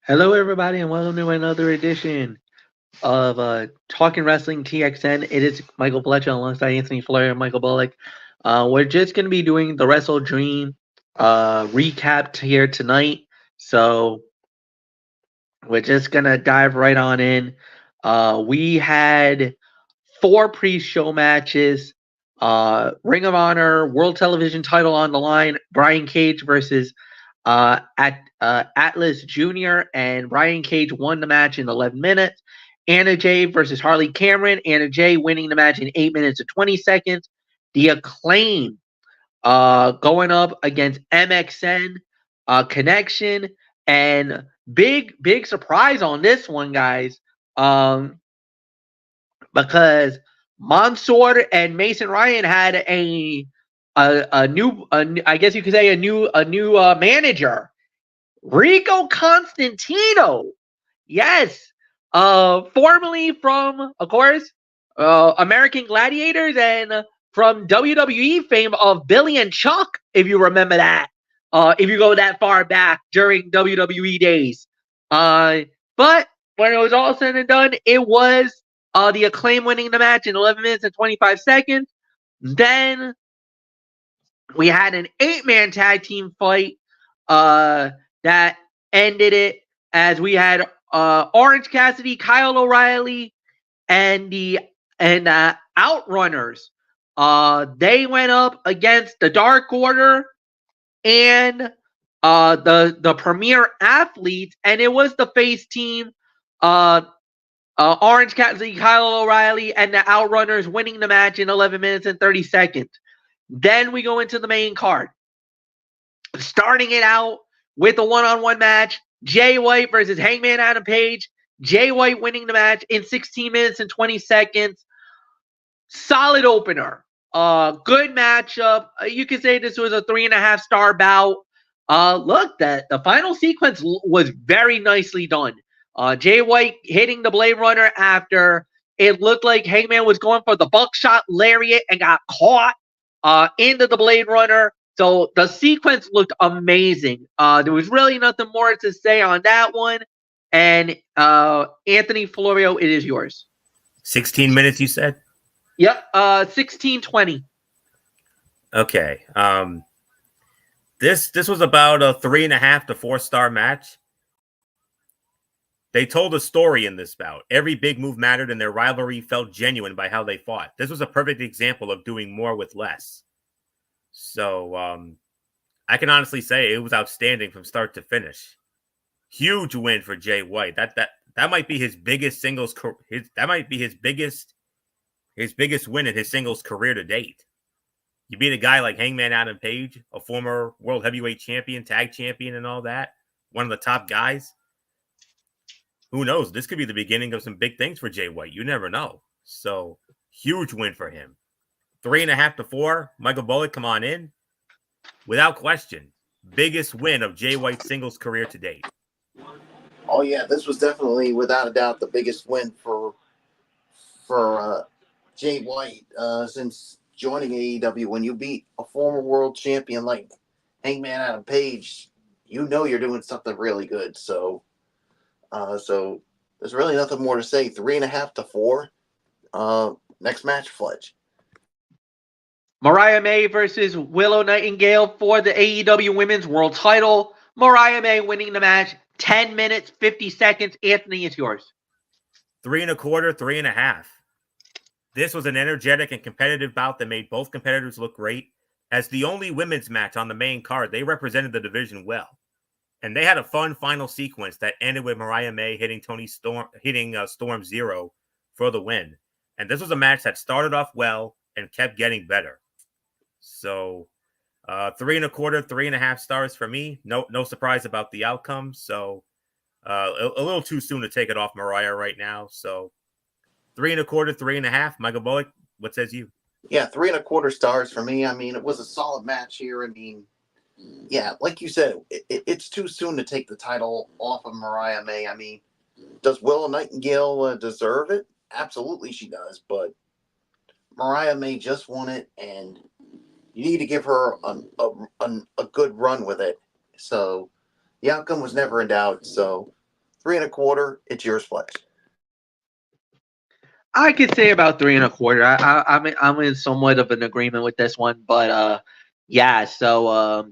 Hello, everybody, and welcome to another edition of Talking Wrestling TXN. It is Michael Fletcher alongside Anthony Floyer and Michael Bullock. We're just going to be doing the Wrestledream recap here tonight. So we're just going to dive right on in. We had four pre-show matches. Ring of Honor World Television title on the line. Brian Cage versus Atlas Jr. and Brian Cage won the match in 11 minutes. Anna Jay versus Harley Cameron. Anna Jay winning the match in 8 minutes and 20 seconds. The Acclaim going up against MXN Connection. And big surprise on this one, guys. Because Mansoor and Mason Ryan had a new I guess you could say a new manager, Rico Constantino. Yes, formerly from, of course, American Gladiators and from WWE fame of Billy and Chuck, if you remember that. If you go that far back during WWE days. But when it was all said and done, it was the Acclaim winning the match in 11 minutes and 25 seconds. Then we had an 8-man tag team fight that ended it as we had Orange Cassidy, Kyle O'Reilly, and the Outrunners. They went up against the Dark Order and the Premier Athletes, and it was the face team. Orange Cassidy, Kyle O'Reilly, and the Outrunners winning the match in 11 minutes and 30 seconds. Then we go into the main card. Starting it out with a one-on-one match, Jay White versus Hangman Adam Page. Jay White winning the match in 16 minutes and 20 seconds. Solid opener. Good matchup. You could say this was a 3.5-star bout. Look, the final sequence was very nicely done. Jay White hitting the Blade Runner after it looked like Hangman was going for the buckshot lariat and got caught into the Blade Runner. So the sequence looked amazing. There was really nothing more to say on that one. And Anthony Florio, it is yours. 16 minutes, you said? Yep, 16:20. Okay. This was about a 3.5 to 4-star match. They told a story in this bout. Every big move mattered, and their rivalry felt genuine by how they fought. This was a perfect example of doing more with less. So I can honestly say it was outstanding from start to finish. Huge win for Jay White. That might be his biggest singles. That might be his biggest win in his singles career to date. You beat a guy like Hangman Adam Page, a former world heavyweight champion, tag champion, and all that. One of the top guys. Who knows? This could be the beginning of some big things for Jay White. You never know. So, huge win for him. 3.5 to 4. Michael Bullock, come on in. Without question, biggest win of Jay White's singles career to date. Oh yeah, this was definitely, without a doubt, the biggest win for Jay White since joining AEW. When you beat a former world champion like Hangman Adam Page, you know you're doing something really good. So there's really nothing more to say. 3.5 to 4. Next match, Fletch. Mariah May versus Willow Nightingale for the AEW Women's World Title. Mariah May winning the match 10 minutes, 50 seconds. Anthony, it's yours. 3.25, 3.5. This was an energetic and competitive bout that made both competitors look great. As the only women's match on the main card, they represented the division well. And they had a fun final sequence that ended with Mariah May hitting Storm Zero for the win. And this was a match that started off well and kept getting better. So 3.25, 3.5 stars for me. No surprise about the outcome. So a little too soon to take it off Mariah right now. So 3.25, 3.5. Michael Bullock, what says you? Yeah, 3.25 stars for me. I mean, it was a solid match here. I mean, yeah, like you said, it's too soon to take the title off of Mariah May. I mean, does Willow Nightingale deserve it? Absolutely she does, but Mariah May just won it, and you need to give her a good run with it. So the outcome was never in doubt. So 3.25. It's yours, Fletch. I could say about 3.25. I'm in somewhat of an agreement with this one, but yeah. So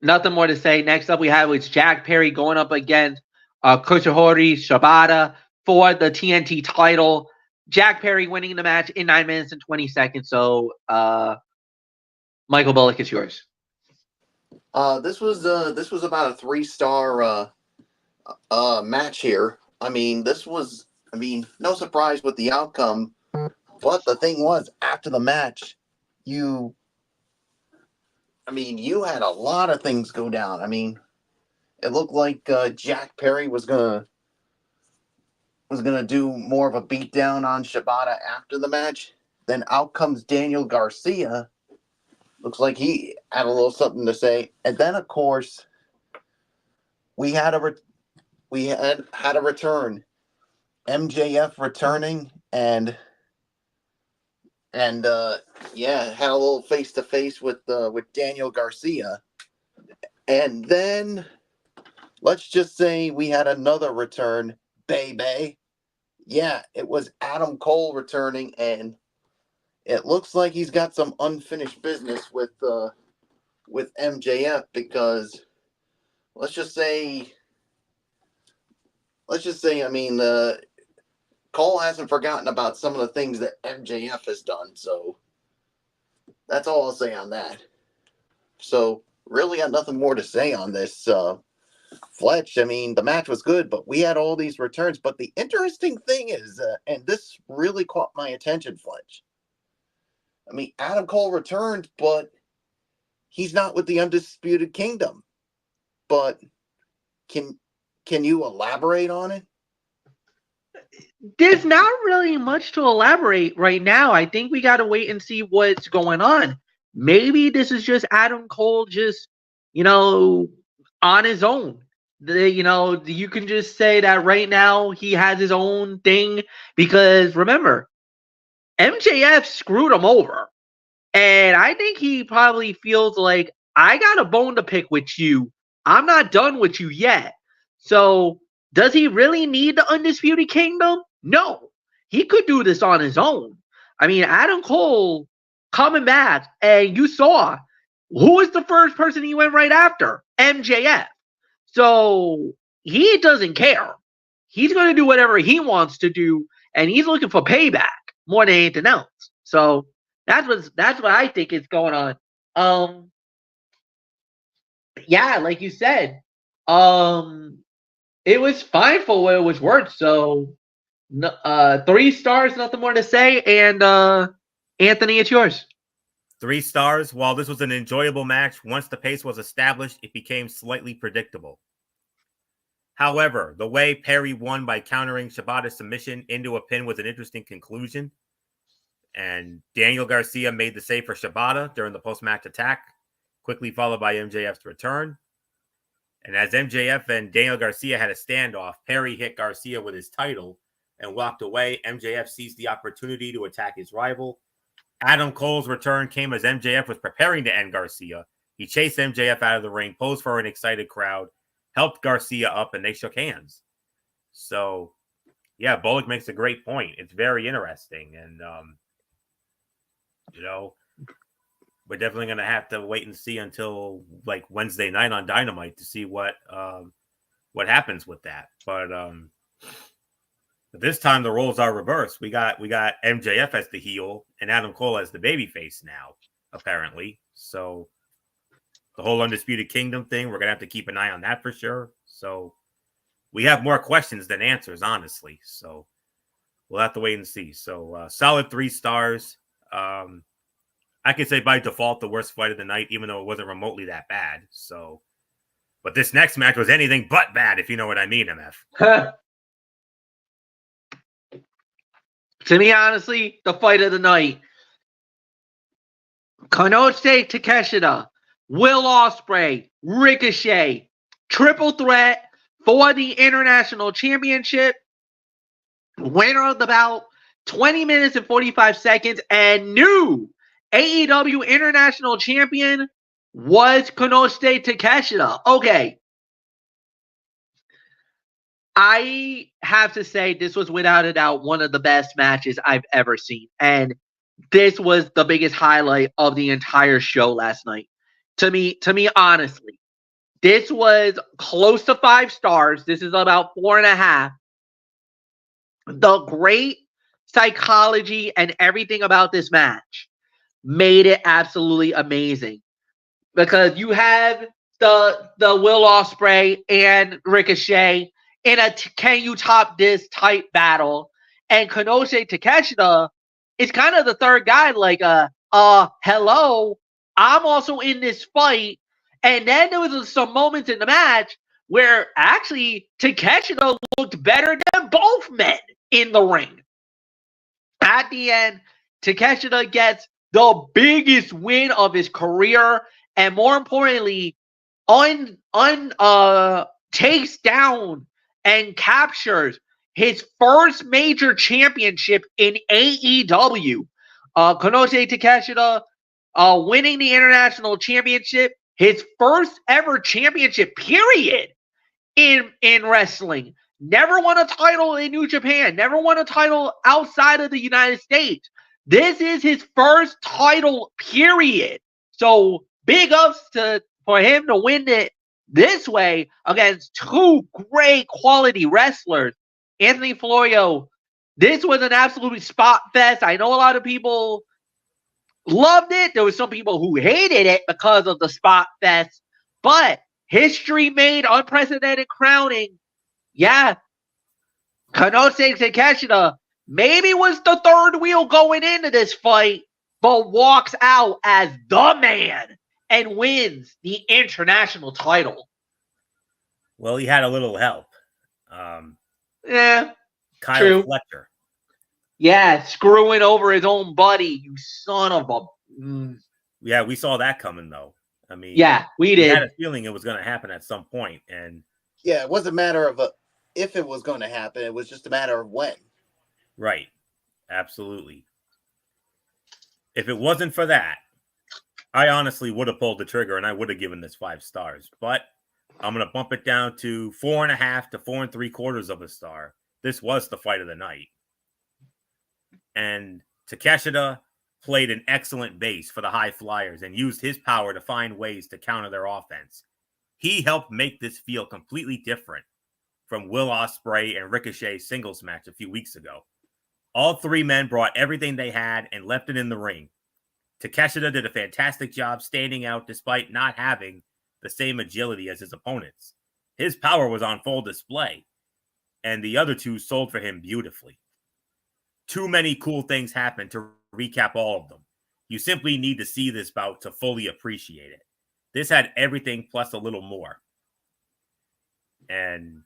nothing more to say. Next up, we have it's Jack Perry going up against Kotsuhori Shibata for the TNT title. Jack Perry winning the match in 9 minutes and 20 seconds. So Michael Bullock, it's yours. This was about a 3-star match here. I mean, no surprise with the outcome. But the thing was, after the match, you had a lot of things go down. I mean, it looked like Jack Perry was gonna do more of a beatdown on Shibata after the match. Then out comes Daniel Garcia. Looks like he had a little something to say. And then, of course, we had a return. MJF returning and had a little face to face with Daniel Garcia. And then let's just say we had another return, baby. Yeah, it was Adam Cole returning, and it looks like he's got some unfinished business with MJF, because let's just say Cole hasn't forgotten about some of the things that MJF has done. So that's all I'll say on that. So really got nothing more to say on this. Fletch, I mean, the match was good, but we had all these returns. But the interesting thing is, and this really caught my attention, Fletch. I mean, Adam Cole returned, but he's not with the Undisputed Kingdom. But can you elaborate on it? There's not really much to elaborate right now. I think we got to wait and see what's going on. Maybe this is just Adam Cole just, on his own. You can just say that right now he has his own thing, because remember, MJF screwed him over. And I think he probably feels like, I got a bone to pick with you. I'm not done with you yet. So does he really need the Undisputed Kingdom? No. He could do this on his own. I mean, Adam Cole coming back, and you saw who was the first person he went right after? MJF. So he doesn't care. He's going to do whatever he wants to do, and he's looking for payback more than anything else. So that's what I think is going on. Yeah, like you said, it was fine for what it was worth. So 3 stars, nothing more to say. And Anthony, it's yours. 3 stars. While this was an enjoyable match, once the pace was established, it became slightly predictable. However, the way Perry won by countering Shibata's submission into a pin was an interesting conclusion. And Daniel Garcia made the save for Shibata during the post-match attack, quickly followed by MJF's return. And as MJF and Daniel Garcia had a standoff, Perry hit Garcia with his title and walked away. MJF seized the opportunity to attack his rival. Adam Cole's return came as MJF was preparing to end Garcia. He chased MJF out of the ring, posed for an excited crowd, helped Garcia up, and they shook hands. So, yeah, Bullock makes a great point. It's very interesting. And, we're definitely going to have to wait and see until like Wednesday night on Dynamite to see what happens with that. But this time the roles are reversed. We got MJF as the heel and Adam Cole as the babyface now, apparently. So the whole Undisputed Kingdom thing, we're going to have to keep an eye on that for sure. So we have more questions than answers, honestly. So we'll have to wait and see. So solid 3 stars. I could say by default the worst fight of the night, even though it wasn't remotely that bad. So, but this next match was anything but bad, if you know what I mean, MF. To me, honestly, the fight of the night: Konosuke Takeshita, Will Ospreay, Ricochet, triple threat for the International Championship. Winner of the bout, 20 minutes and 45 seconds, and new AEW International Champion was Konosuke Takeshita. Okay. I have to say this was without a doubt one of the best matches I've ever seen. And this was the biggest highlight of the entire show last night. To me, honestly, this was close to 5 stars. This is about 4.5. The great psychology and everything about this match made it absolutely amazing. Because you have the Will Ospreay and Ricochet in a can you top this type battle, and Konosuke Takeshita is kind of the third guy, like hello, I'm also in this fight. And then there was some moments in the match where actually Takeshita looked better than both men in the ring. At the end, Takeshita gets the biggest win of his career, and more importantly, takes down and captures his first major championship in AEW. Konosuke Takeshita winning the international championship, his first ever championship, period, in wrestling. Never won a title in New Japan. Never won a title outside of the United States. This is his first title, period. So big ups for him to win it this way against two great quality wrestlers. Anthony Florio, this was an absolute spot fest. I know a lot of people loved it. There were some people who hated it because of the spot fest. But history made, unprecedented crowning. Yeah, Konosuke Takeshita maybe was the third wheel going into this fight, but walks out as the man and wins the international title. Well, he had a little help. Yeah, Kyle true. Fletcher. Yeah, screwing over his own buddy, you son of a... Yeah, we saw that coming, though. I mean, yeah, we did. Had a feeling it was going to happen at some point, and yeah, it wasn't a matter of if it was going to happen. It was just a matter of when. Right. Absolutely. If it wasn't for that, I honestly would have pulled the trigger and I would have given this 5 stars. But I'm going to bump it down to 4.5 to 4 3/4 of a star. This was the fight of the night. And Takeshita played an excellent base for the High Flyers and used his power to find ways to counter their offense. He helped make this feel completely different from Will Ospreay and Ricochet's singles match a few weeks ago. All 3 men brought everything they had and left it in the ring. Takeshita did a fantastic job standing out despite not having the same agility as his opponents. His power was on full display, and the other 2 sold for him beautifully. Too many cool things happened to recap all of them. You simply need to see this bout to fully appreciate it. This had everything plus a little more. And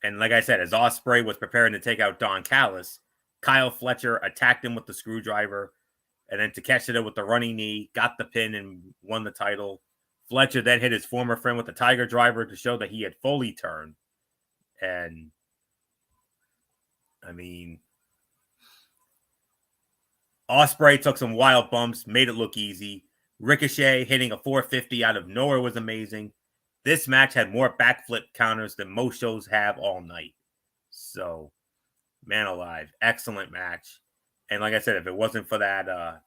like I said, as Ospreay was preparing to take out Don Callis, Kyle Fletcher attacked him with the screwdriver, and then Takeshita with the running knee, got the pin and won the title. Fletcher then hit his former friend with the Tiger Driver to show that he had fully turned. And, I mean, Ospreay took some wild bumps, made it look easy. Ricochet hitting a 450 out of nowhere was amazing. This match had more backflip counters than most shows have all night. So, man alive, excellent match. And like I said, if it wasn't for that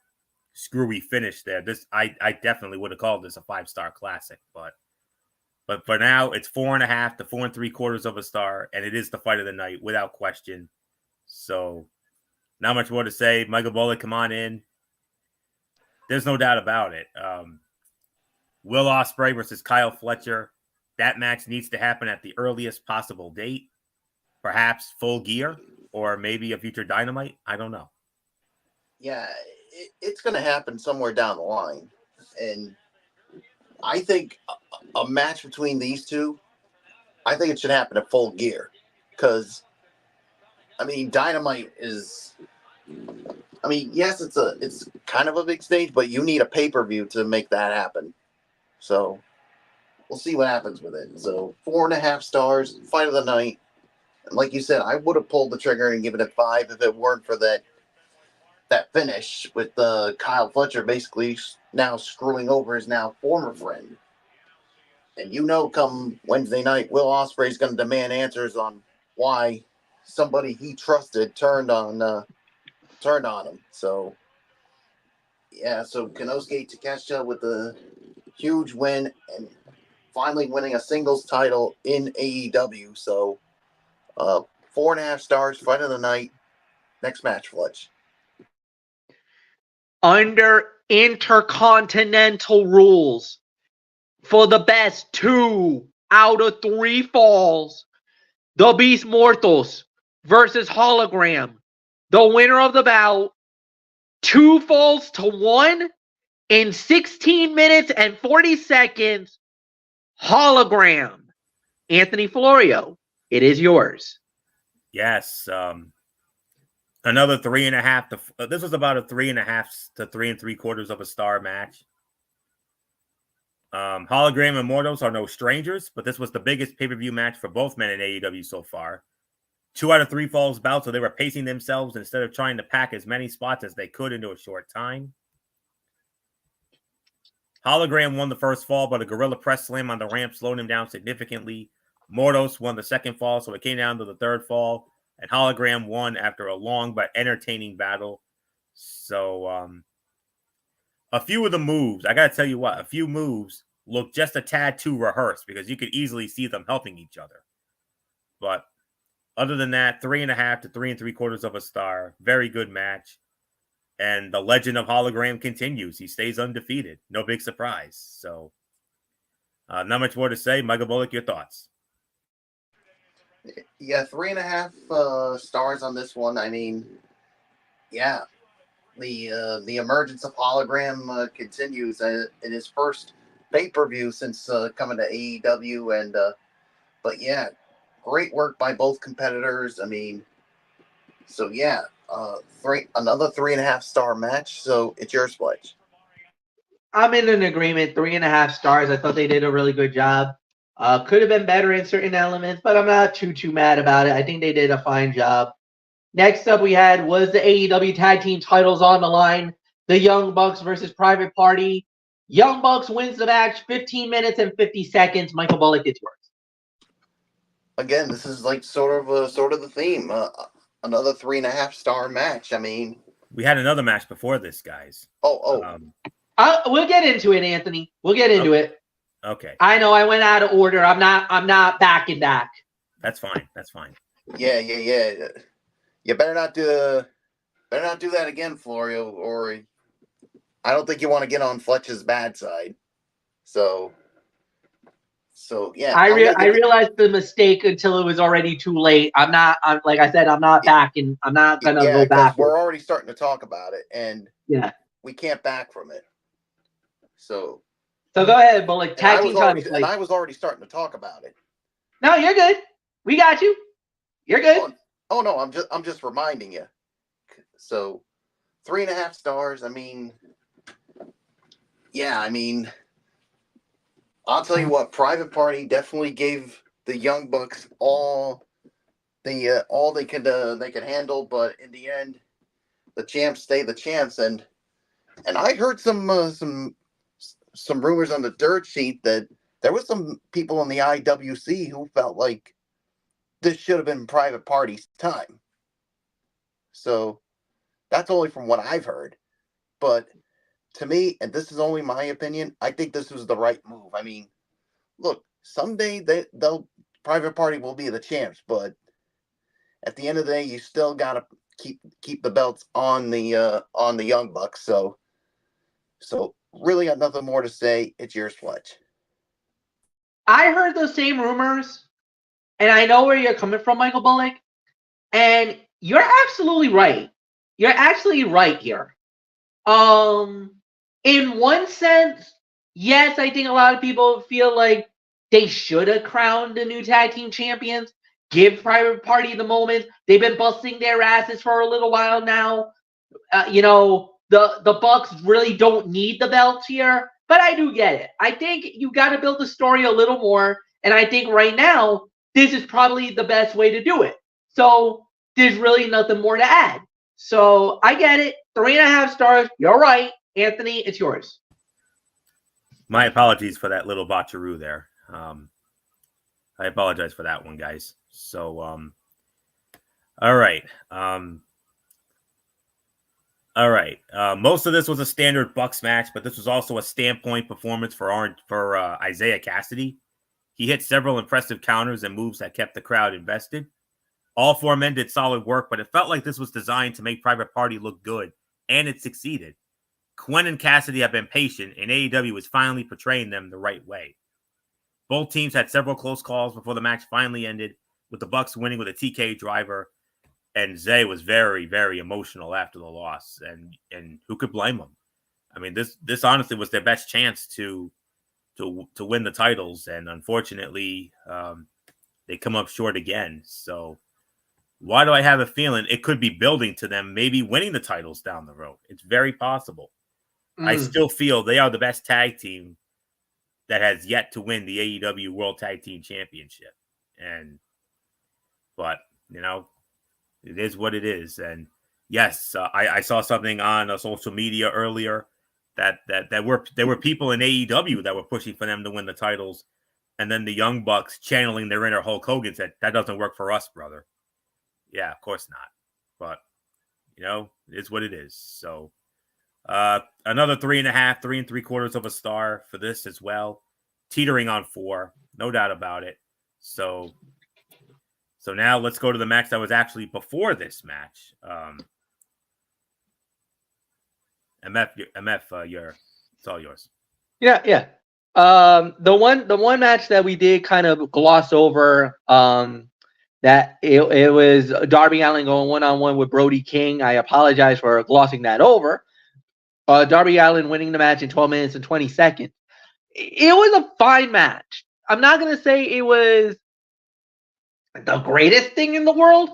screwy finish there, I definitely would have called this a 5-star classic. But for now, it's 4.5 to 4 3/4 of a star, and it is the fight of the night without question. So, not much more to say. Michael Bullock, come on in. There's no doubt about it. Will Ospreay versus Kyle Fletcher. That match needs to happen at the earliest possible date. Perhaps Full Gear or maybe a future Dynamite. I don't know. Yeah, it's going to happen somewhere down the line. And I think a match between these two, I think it should happen at Full Gear. Because, I mean, Dynamite is... I mean, yes, it's kind of a big stage, but you need a pay-per-view to make that happen. So, we'll see what happens with it. So, 4.5 stars, fight of the night. And like you said, I would have pulled the trigger and given it 5 if it weren't for that finish with Kyle Fletcher basically now screwing over his now former friend. And come Wednesday night, Will Ospreay's going to demand answers on why somebody he trusted turned on him. So yeah, so Konosuke Takeshita with the huge win and finally winning a singles title in AEW. So 4.5 stars, fight of the night. Next match, Fletch. Under Intercontinental rules, for the best 2 out of 3 falls, the Beast Mortals versus Hologram. The winner of the bout, 2 falls to 1 in 16 minutes and 40 seconds. Hologram. Anthony Florio, it is yours. Yes. Another 3.5 this was about a 3.5 to 3 3/4 of a star match. Hologram and Mortals are no strangers, but this was the biggest pay-per-view match for both men in AEW so far. 2 out of 3 falls bout, so they were pacing themselves instead of trying to pack as many spots as they could into a short time. Hologram won the first fall, but a gorilla press slam on the ramp slowed him down significantly. Mortals won the second fall, so it came down to the third fall, and Hologram won after a long but entertaining battle. So, a few of the moves, I got to tell you what, a few moves look just a tad too rehearsed because you could easily see them helping each other. But other than that, 3.5 to 3 3/4 of a star. Very good match. And the legend of Hologram continues. He stays undefeated. No big surprise. So, not much more to say. Michael Bullock, your thoughts? Yeah, 3.5 stars on this one. I mean, yeah, the emergence of Hologram continues in his first pay-per-view since coming to AEW, and but yeah, great work by both competitors. I mean, so yeah, another 3.5 star match. So it's yours, Fletch. I'm in an agreement. 3.5 stars. I thought they did a really good job. Could have been better in certain elements, but I'm not too mad about it. I think they did a fine job. Next up we had was the AEW Tag Team titles on the line. The Young Bucks versus Private Party. Young Bucks wins the match 15 minutes and 50 seconds. Michael Bullock, it's yours. Again, this is like sort of the theme. Another 3.5 star match. I mean, we had another match before this, guys. We'll get into it, Anthony. We'll get into it. Okay. I know I went out of order. I'm not backing back. That's fine. That's fine. Yeah. You better not do that again, Florio, or I don't think you want to get on Fletch's bad side. So yeah. I realized the mistake until it was already too late. Like I said, I'm not backing. I'm not gonna go back. We're already starting to talk about it, and yeah, we can't back from it. So go ahead, Bullock. Tag team titles. And I was already starting to talk about it. No, you're good. We got you. You're good. Oh no, I'm just reminding you. So 3.5 stars. I mean, yeah. I mean, I'll tell you what. Private Party definitely gave the Young Bucks all they could handle, but in the end, the champs stay the champs. And I heard some rumors on the dirt sheet that there was some people in the IWC who felt like this should have been Private Party's time. So that's only from what I've heard. But to me, and this is only my opinion, I think this was the right move. I mean, look, someday they'll Private Party will be the champs, but at the end of the day, you still gotta keep the belts on the Young Bucks. So really got nothing more to say. It's yours, Fletch. I heard those same rumors, and I know where you're coming from, Michael Bullock. And you're absolutely right. You're actually right here. In one sense, yes, I think a lot of people feel like they should have crowned the new tag team champions. Give Private Party the moment. They've been busting their asses for a little while now. The Bucks really don't need the belts here, but I do get it. I think you got to build the story a little more, and I think right now this is probably the best way to do it. So there's really nothing more to add. So I get it. 3.5 stars. You're right, Anthony. It's yours. My apologies for that little botcheroo there. I apologize for that one, guys. So, all right. All right. Most of this was a standard Bucks match, but this was also a standpoint performance for Isaiah Cassidy. He hit several impressive counters and moves that kept the crowd invested. All four men did solid work, but it felt like this was designed to make Private Party look good, and it succeeded. Quen and Cassidy have been patient, and AEW is finally portraying them the right way. Both teams had several close calls before the match finally ended, with the Bucks winning with a TK driver. And Zay was very, very emotional after the loss, and who could blame him? I mean, this honestly was their best chance to win the titles, and unfortunately, they come up short again. So, why do I have a feeling it could be building to them maybe winning the titles down the road? It's very possible. I still feel they are the best tag team that has yet to win the AEW World Tag Team Championship, but you know. It is what it is. And yes, I saw something on social media earlier that there were people in AEW that were pushing for them to win the titles. And then the Young Bucks channeling their inner Hulk Hogan said, that doesn't work for us, brother. Yeah, of course not. But, it is what it is. So another 3.5, 3 3/4 of a star for this as well. Teetering on 4. No doubt about it. So now let's go to the match that was actually before this match. MF, it's all yours. Yeah. The one match that we did kind of gloss over, that it was Darby Allin going 1-on-1 with Brody King. I apologize for glossing that over. Darby Allin winning the match in 12 minutes and 20 seconds. It was a fine match. I'm not going to say it was the greatest thing in the world,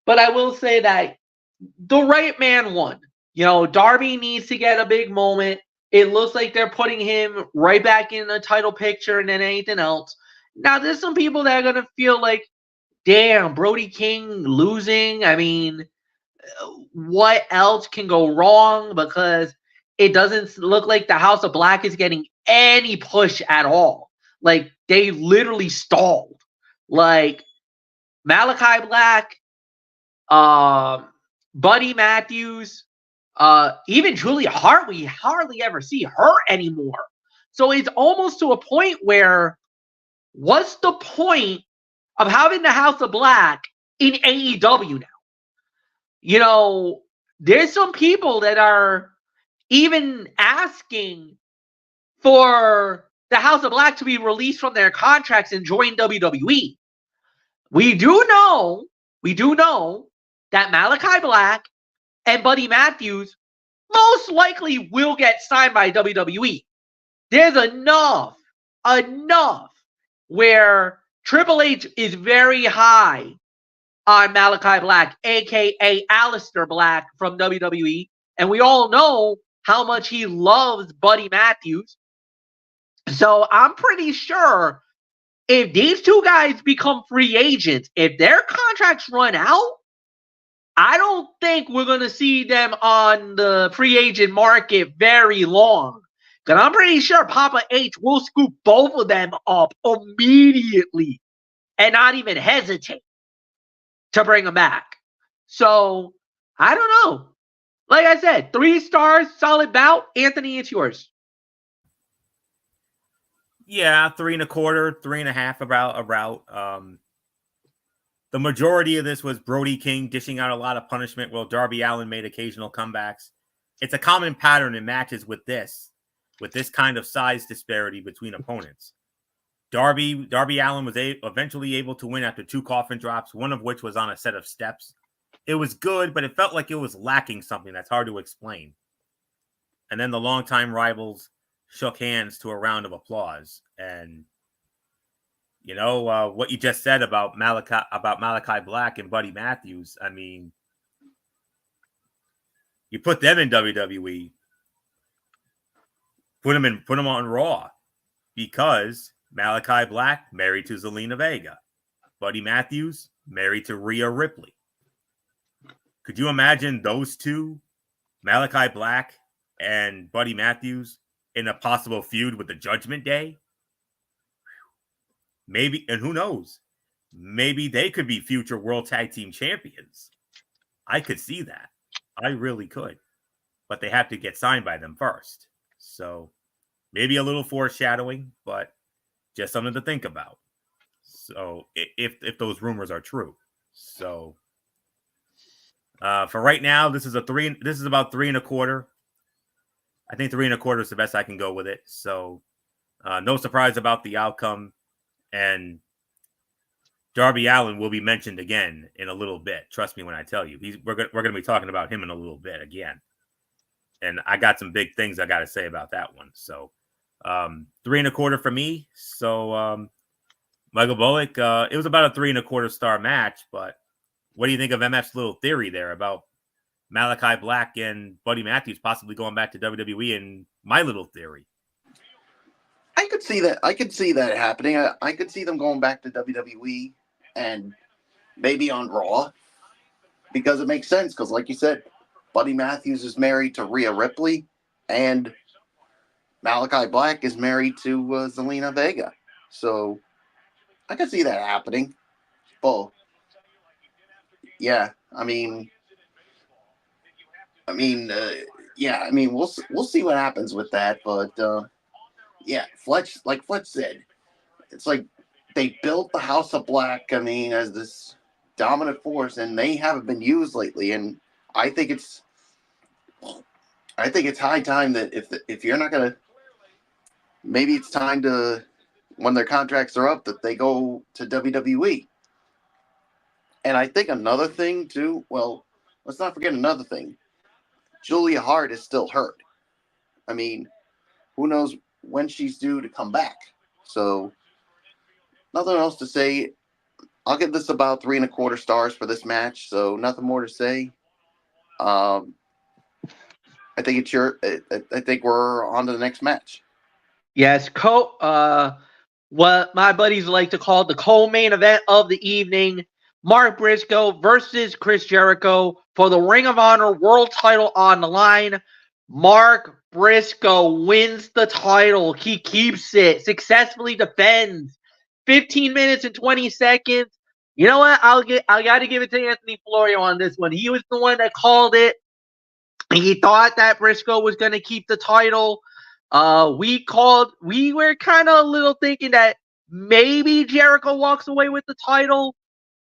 but I will say that the right man won. Darby needs to get a big moment. It looks like they're putting him right back in the title picture and then anything else. Now, there's some people that are going to feel like, damn, Brody King losing. I mean, what else can go wrong? Because it doesn't look like the House of Black is getting any push at all. Like, they literally stalled. Like, Malachi Black, Buddy Matthews, even Julia Hart, we hardly ever see her anymore. So it's almost to a point where, what's the point of having the House of Black in AEW now? There's some people that are even asking for the House of Black to be released from their contracts and join WWE. We do know that Malachi Black and Buddy Matthews most likely will get signed by WWE. There's enough where Triple H is very high on Malachi Black, a.k.a. Aleister Black from WWE. And we all know how much he loves Buddy Matthews. So I'm pretty sure if these two guys become free agents, if their contracts run out, I don't think we're going to see them on the free agent market very long. Because I'm pretty sure Papa H will scoop both of them up immediately and not even hesitate to bring them back. So, I don't know. Like I said, 3 stars, solid bout. Anthony, it's yours. Yeah, 3 1/4, 3.5 about. The majority of this was Brody King dishing out a lot of punishment while Darby Allin made occasional comebacks. It's a common pattern in matches with this kind of size disparity between opponents. Darby Allin was eventually able to win after 2 coffin drops, one of which was on a set of steps. It was good, but it felt like it was lacking something that's hard to explain. And then the longtime rivals shook hands to a round of applause. And what you just said about Malachi Black and Buddy Matthews. I mean, you put them in WWE, put them on Raw, because Malachi Black married to Zelina Vega, Buddy Matthews married to Rhea Ripley. Could you imagine those two, Malachi Black and Buddy Matthews, in a possible feud with the Judgment Day? Maybe, and who knows? Maybe they could be future World Tag Team Champions. I could see that. I really could. But they have to get signed by them first. So maybe a little foreshadowing, but just something to think about. So if those rumors are true. So for right now, this is about 3.25. I think 3.25 is the best I can go with it. So no surprise about the outcome. And Darby Allin will be mentioned again in a little bit. Trust me when I tell you. We're going to be talking about him in a little bit again. And I got some big things I got to say about that one. So 3.25 for me. So Michael Bullock, it was about a 3.25 star match. But what do you think of MF's little theory there about Malachi Black and Buddy Matthews possibly going back to WWE, and my little theory? I could see that. I could see that happening. I could see them going back to WWE and maybe on Raw, because it makes sense. Because like you said, Buddy Matthews is married to Rhea Ripley, and Malachi Black is married to Zelina Vega. So I could see that happening. Oh, yeah. Yeah. I mean, we'll see what happens with that. But yeah, Fletch, like Fletch said, it's like they built the House of Black. I mean, as this dominant force, and they haven't been used lately. And I think it's high time that if you're not gonna, maybe it's time to, when their contracts are up, that they go to WWE. And I think another thing too. Well, let's not forget another thing. Julia Hart is still hurt. I mean, who knows when she's due to come back? So nothing else to say. I'll give this about 3.25 stars for this match. So nothing more to say. I think I think we're on to the next match. Yes, what my buddies like to call the co-main event of the evening. Mark Briscoe versus Chris Jericho for the Ring of Honor World title on the line. Mark Briscoe wins the title. He keeps it, successfully defends. 15 minutes and 20 seconds. You know what? I got to give it to Anthony Florio on this one. He was the one that called it. He thought that Briscoe was going to keep the title. We were kind of a little thinking that maybe Jericho walks away with the title,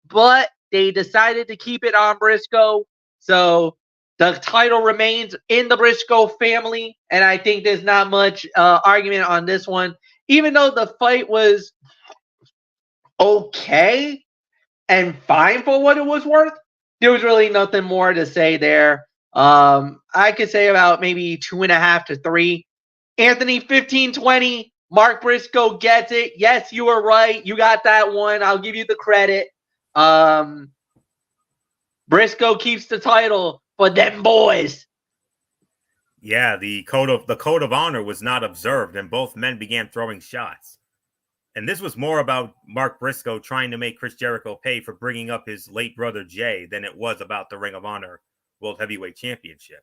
but they decided to keep it on Briscoe. So the title remains in the Briscoe family, and I think there's not much argument on this one. Even though the fight was okay and fine for what it was worth, there was really nothing more to say there. I could say about maybe 2.5 to 3. Anthony, 15-20. Mark Briscoe gets it. Yes, you were right. You got that one. I'll give you the credit. Briscoe keeps the title for them boys. Yeah, the code of honor was not observed, and both men began throwing shots. And this was more about Mark Briscoe trying to make Chris Jericho pay for bringing up his late brother Jay than it was about the Ring of Honor World Heavyweight Championship.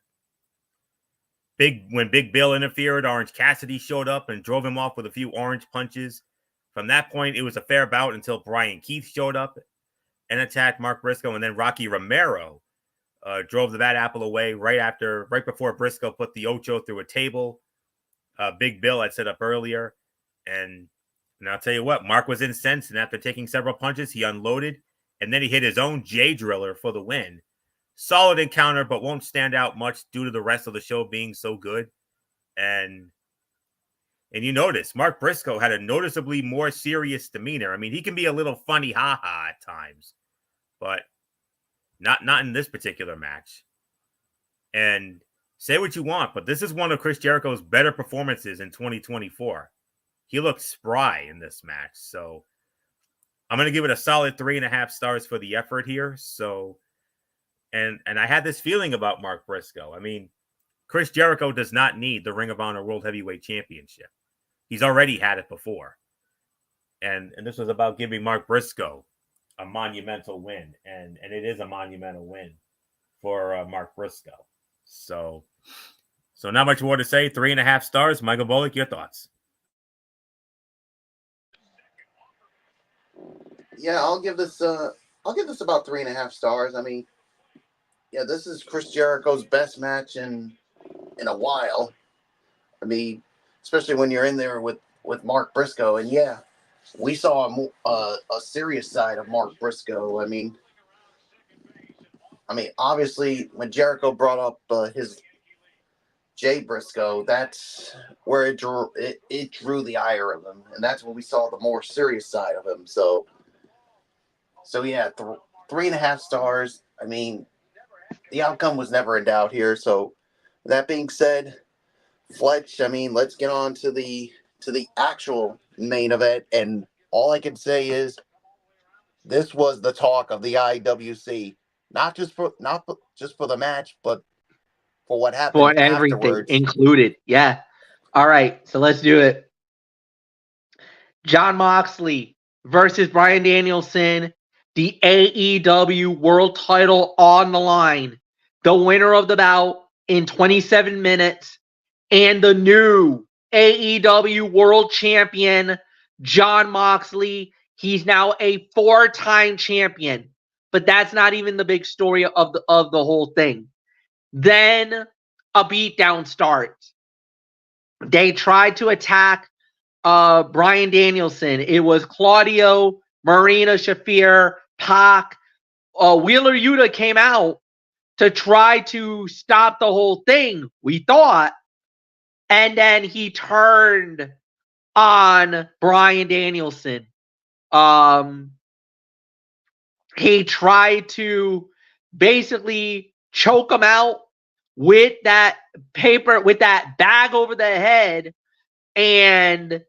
When Big Bill interfered, Orange Cassidy showed up and drove him off with a few orange punches. From that point, it was a fair bout until Brian Keith showed up and attacked Mark Briscoe, and then Rocky Romero drove the bad apple away right before Briscoe put the Ocho through a table. Big Bill had set up earlier, and I'll tell you what, Mark was incensed, and after taking several punches, he unloaded, and then he hit his own J Driller for the win. Solid encounter, but won't stand out much due to the rest of the show being so good. And you notice Mark Briscoe had a noticeably more serious demeanor. I mean, he can be a little funny ha-ha at times, but not in this particular match. And say what you want, but this is one of Chris Jericho's better performances in 2024. He looked spry in this match. So I'm going to give it a solid 3.5 stars for the effort here. So, and I had this feeling about Mark Briscoe. I mean, Chris Jericho does not need the Ring of Honor World Heavyweight Championship. He's already had it before. And this was about giving Mark Briscoe a monumental win. And it is a monumental win for Mark Briscoe. So not much more to say. 3.5 stars. Michael Bullock, your thoughts? Yeah, I'll give this about 3.5 stars. I mean, yeah, this is Chris Jericho's best match in a while. I mean, especially when you're in there with Mark Briscoe, and yeah, we saw a serious side of Mark Briscoe. Obviously, when Jericho brought up his Jay Briscoe, that's where it drew the ire of him, and that's when we saw the more serious side of him. So yeah, 3.5 stars. I mean, the outcome was never in doubt here. So that being said, Fletch, I mean, let's get on to the actual main event, and all I can say is this was the talk of the IWC, not just for the match, but for what happened For everything afterwards. included. Yeah. All right. So let's do it. Jon Moxley versus Bryan Danielson. The AEW World Title on the line. The winner of the bout in 27 minutes. And the new AEW World Champion, Jon Moxley. He's now a 4-time champion. But that's not even the big story of the whole thing. Then a beatdown starts. They tried to attack Bryan Danielson. It was Claudio, Marina Shafir, Pac. Wheeler Yuta came out to try to stop the whole thing, we thought. And then he turned on Bryan Danielson. He tried to basically choke him out with that bag over the head, and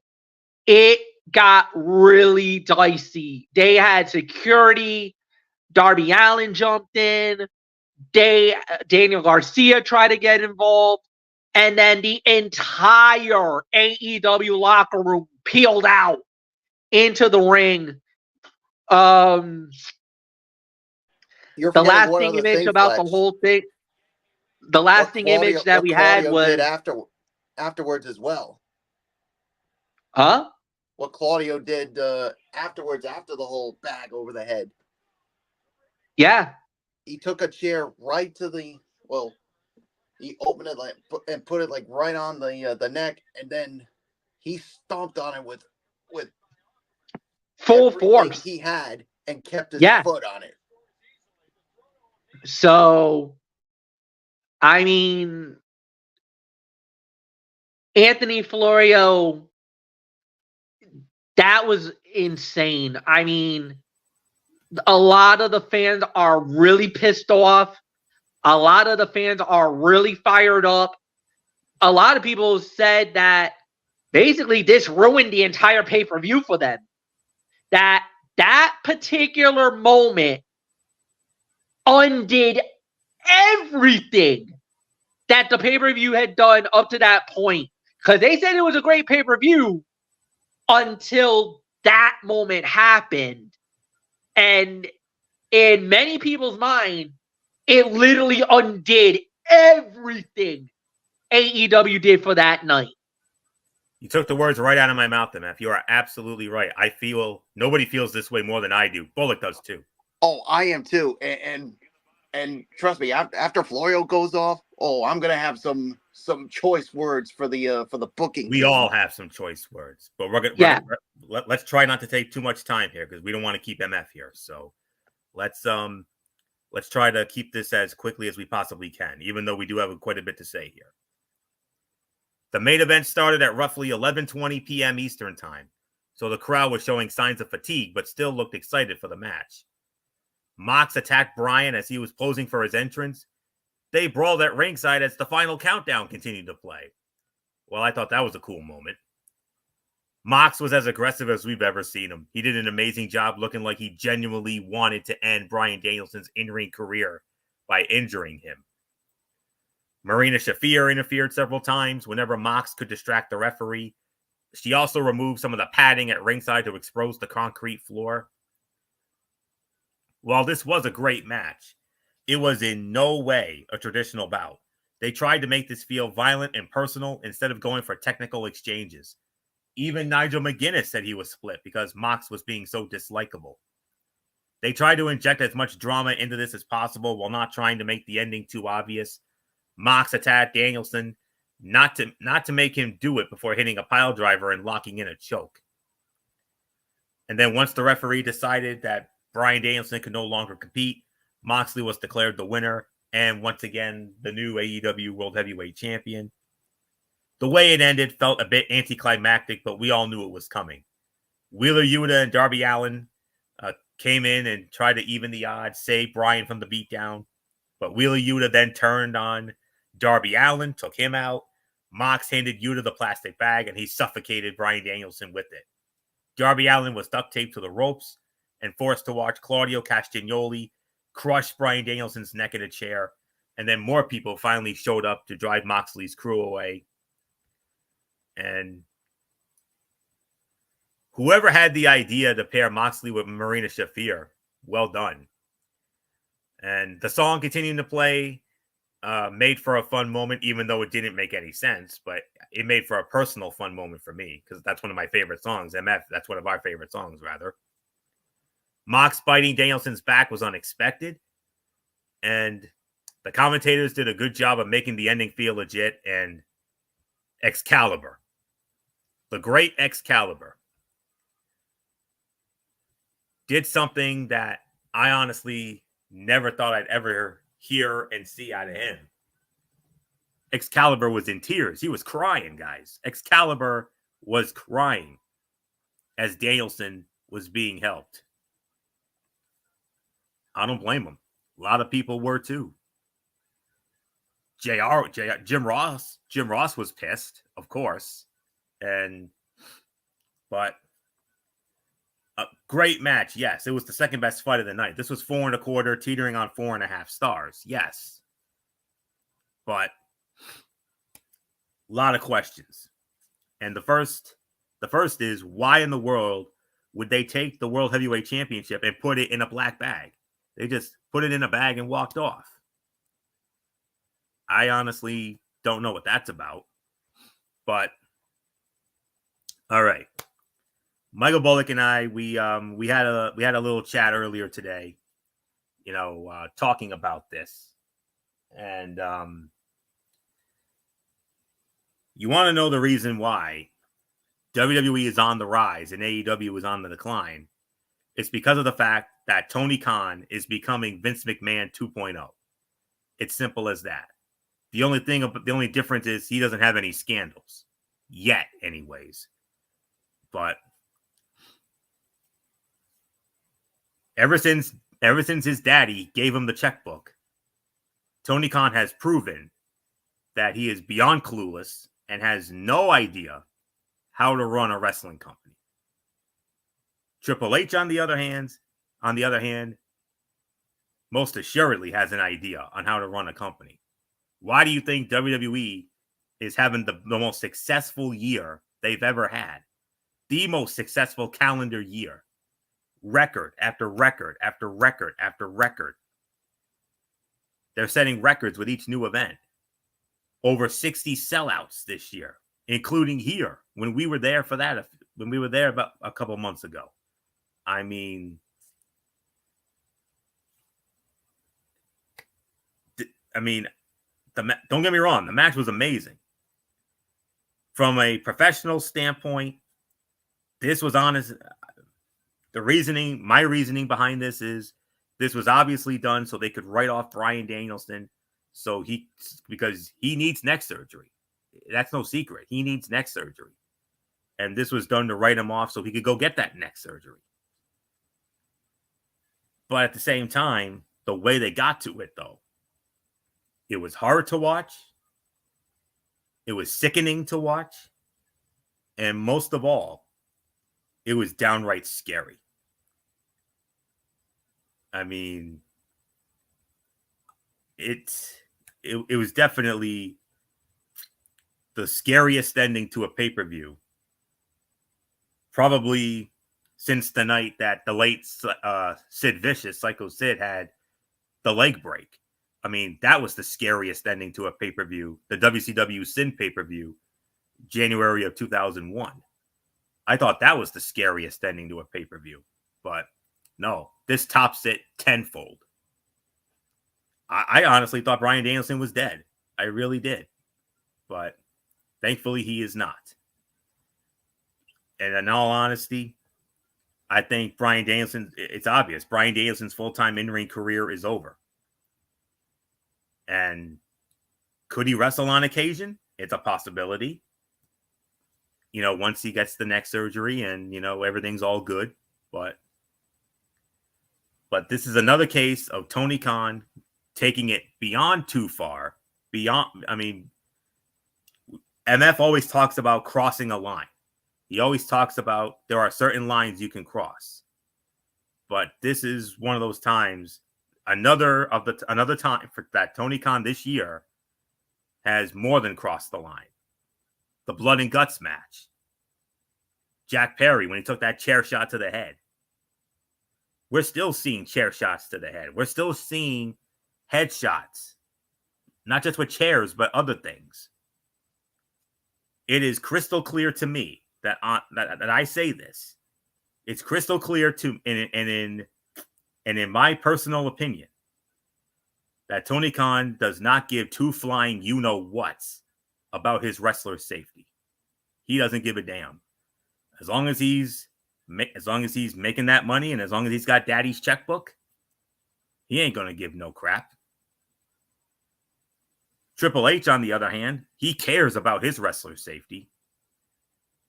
it got really dicey. They had security. Darby Allin jumped in. Daniel Garcia tried to get involved. And then the entire AEW locker room peeled out into the ring. You're The forgetting one lasting other image thing, about Fletch. the whole thing. The lasting image that we had was did afterwards as well. Huh? What Claudio did afterwards, after the whole bag over the head. Yeah. He took a chair right to the he opened it and put it like right on the neck, and then he stomped on it with full everything force. he had and kept his Yeah. foot on it. So, I mean, Anthony Florio, that was insane. I mean, a lot of the fans are really pissed off. A lot of the fans are really fired up. A lot of people said that basically this ruined the entire pay-per-view for them. That particular moment undid everything that the pay-per-view had done up to that point. Because they said it was a great pay-per-view until that moment happened. And in many people's mind, it literally undid everything AEW did for that night. You took the words right out of my mouth, MF. You are absolutely right. I feel nobody feels this way more than I do. Bullock does too. Oh, I am too. And trust me, after Florio goes off, I'm gonna have some choice words for the booking. We all have some choice words, but let's try not to take too much time here because we don't want to keep MF here. So let's try to keep this as quickly as we possibly can, even though we do have quite a bit to say here. The main event started at roughly 11:20 p.m. Eastern time, so the crowd was showing signs of fatigue, but still looked excited for the match. Mox attacked Bryan as he was posing for his entrance. They brawled at ringside as the final countdown continued to play. Well, I thought that was a cool moment. Mox was as aggressive as we've ever seen him. He did an amazing job looking like he genuinely wanted to end Bryan Danielson's in-ring career by injuring him. Marina Shafir interfered several times whenever Mox could distract the referee. She also removed some of the padding at ringside to expose the concrete floor. While this was a great match, it was in no way a traditional bout. They tried to make this feel violent and personal instead of going for technical exchanges. Even Nigel McGuinness said he was split because Mox was being so dislikable. They tried to inject as much drama into this as possible while not trying to make the ending too obvious. Mox attacked Danielson, not to make him do it before hitting a pile driver and locking in a choke. And then once the referee decided that Bryan Danielson could no longer compete, Moxley was declared the winner and once again the new AEW World Heavyweight Champion. The way it ended felt a bit anticlimactic, but we all knew it was coming. Wheeler Yuta and Darby Allin came in and tried to even the odds, save Bryan from the beatdown. But Wheeler Yuta then turned on Darby Allin, took him out. Mox handed Yuta the plastic bag, and he suffocated Bryan Danielson with it. Darby Allin was duct taped to the ropes and forced to watch Claudio Castagnoli crush Bryan Danielson's neck in a chair. And then more people finally showed up to drive Moxley's crew away. And whoever had the idea to pair Moxley with Marina Shafir, well done. And the song continuing to play made for a fun moment, even though it didn't make any sense. But it made for a personal fun moment for me because that's one of my favorite songs. MF, that's one of our favorite songs, rather. Mox biting Danielson's back was unexpected. And the commentators did a good job of making the ending feel legit. And Excalibur, the great Excalibur, did something that I honestly never thought I'd ever hear and see out of him. Excalibur was in tears. He was crying, guys. Excalibur was crying as Danielson was being helped. I don't blame him. A lot of people were too. Jim Ross was pissed, of course. But a great match, yes. It was the second best fight of the night. This was 4.25, teetering on 4.5 stars. Yes. But a lot of questions. And the first is, why in the world would they take the World Heavyweight Championship and put it in a black bag? They just put it in a bag and walked off. I honestly don't know what that's about. But all right. Michael Bullock and I, we had a little chat earlier today, talking about this. And you want to know the reason why WWE is on the rise and AEW is on the decline. It's because of the fact that Tony Khan is becoming Vince McMahon 2.0. It's simple as that. The only difference is he doesn't have any scandals yet, anyways. But ever since his daddy gave him the checkbook, Tony Khan has proven that he is beyond clueless and has no idea how to run a wrestling company. Triple H, on the other hand, most assuredly has an idea on how to run a company. Why do you think WWE is having the most successful year they've ever had? The most successful calendar year. Record after record after record after record. They're setting records with each new event. Over 60 sellouts this year, including here when we were there for that. When we were there about a couple months ago. I mean, don't get me wrong. The match was amazing. From a professional standpoint, this was honest. My reasoning behind this is this was obviously done so they could write off Bryan Danielson. Because he needs neck surgery. That's no secret. He needs neck surgery. And this was done to write him off so he could go get that neck surgery. But at the same time, the way they got to it, though, it was hard to watch. It was sickening to watch. And most of all, it was downright scary. I mean, it was definitely the scariest ending to a pay-per-view. Probably since the night that the late Sid Vicious, Psycho Sid, had the leg break. I mean, that was the scariest ending to a pay-per-view. The WCW Sin pay-per-view, January of 2001. I thought that was the scariest ending to a pay-per-view. But No, this tops it tenfold. I honestly thought Bryan Danielson was dead. I really did. But thankfully, he is not. And in all honesty, I think Bryan Danielson, it's obvious, Bryan Danielson's full-time in-ring career is over. And could he wrestle on occasion? It's a possibility. Once he gets the neck surgery and, everything's all good. But this is another case of Tony Khan taking it beyond too far. MF always talks about crossing a line. He always talks about there are certain lines you can cross. But this is one of those times, another time for that Tony Khan this year has more than crossed the line. The blood and guts match. Jack Perry, when he took that chair shot to the head. We're still seeing chair shots to the head. We're still seeing headshots. Not just with chairs, but other things. It is crystal clear to me that I say this. It's crystal clear to in my personal opinion that Tony Khan does not give two flying you-know-whats about his wrestler's safety. He doesn't give a damn. As long as he's making that money and as long as he's got daddy's checkbook, he ain't going to give no crap. Triple H, on the other hand, he cares about his wrestler's safety.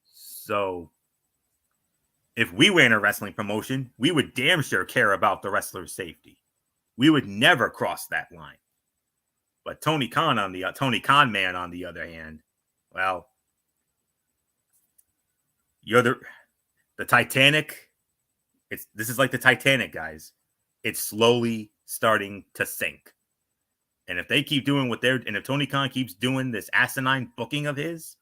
So, if we were in a wrestling promotion, we would damn sure care about the wrestler's safety. We would never cross that line. But Tony Khan man, on the other hand, well, you're the Titanic. This is like the Titanic, guys. It's slowly starting to sink. And if they keep doing and if Tony Khan keeps doing this asinine booking of his,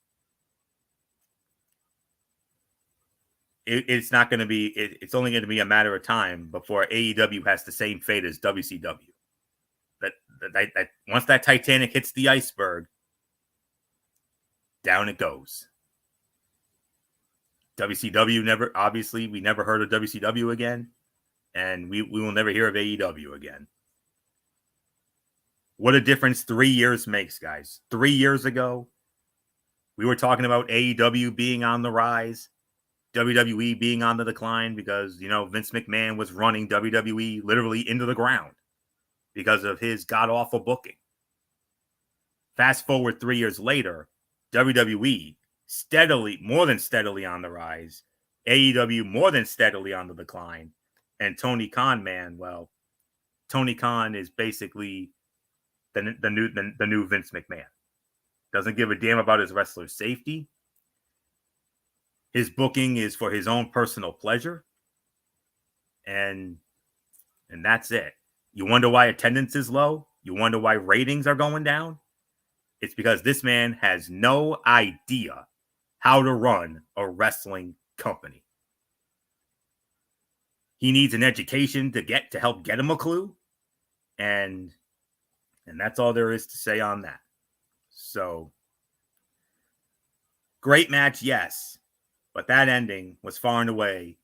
it's not going to be, it's only going to be a matter of time before AEW has the same fate as WCW. That once that Titanic hits the iceberg, down it goes. WCW we never heard of WCW again, and we will never hear of AEW again. What a difference 3 years makes, guys. 3 years ago, we were talking about AEW being on the rise, WWE being on the decline because, Vince McMahon was running WWE literally into the ground because of his god-awful booking. Fast forward 3 years later, WWE more than steadily on the rise, AEW more than steadily on the decline, and Tony Khan, man, well, Tony Khan is basically the new Vince McMahon. Doesn't give a damn about his wrestler's safety. His booking is for his own personal pleasure. And that's it. You wonder why attendance is low? You wonder why ratings are going down? It's because this man has no idea how to run a wrestling company. He needs an education to help get him a clue. And that's all there is to say on that. So, great match, yes. But that ending was far and away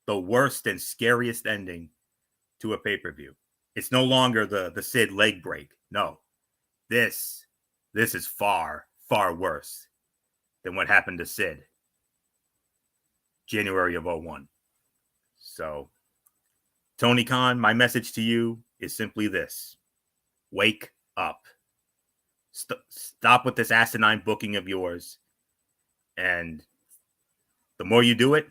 the worst and scariest ending to a pay-per-view. It's no longer the Sid leg break. No. This is far, far worse than what happened to Sid January of 2001. So, Tony Khan, my message to you is simply this. Wake up. Stop with this asinine booking of yours. And the more you do it,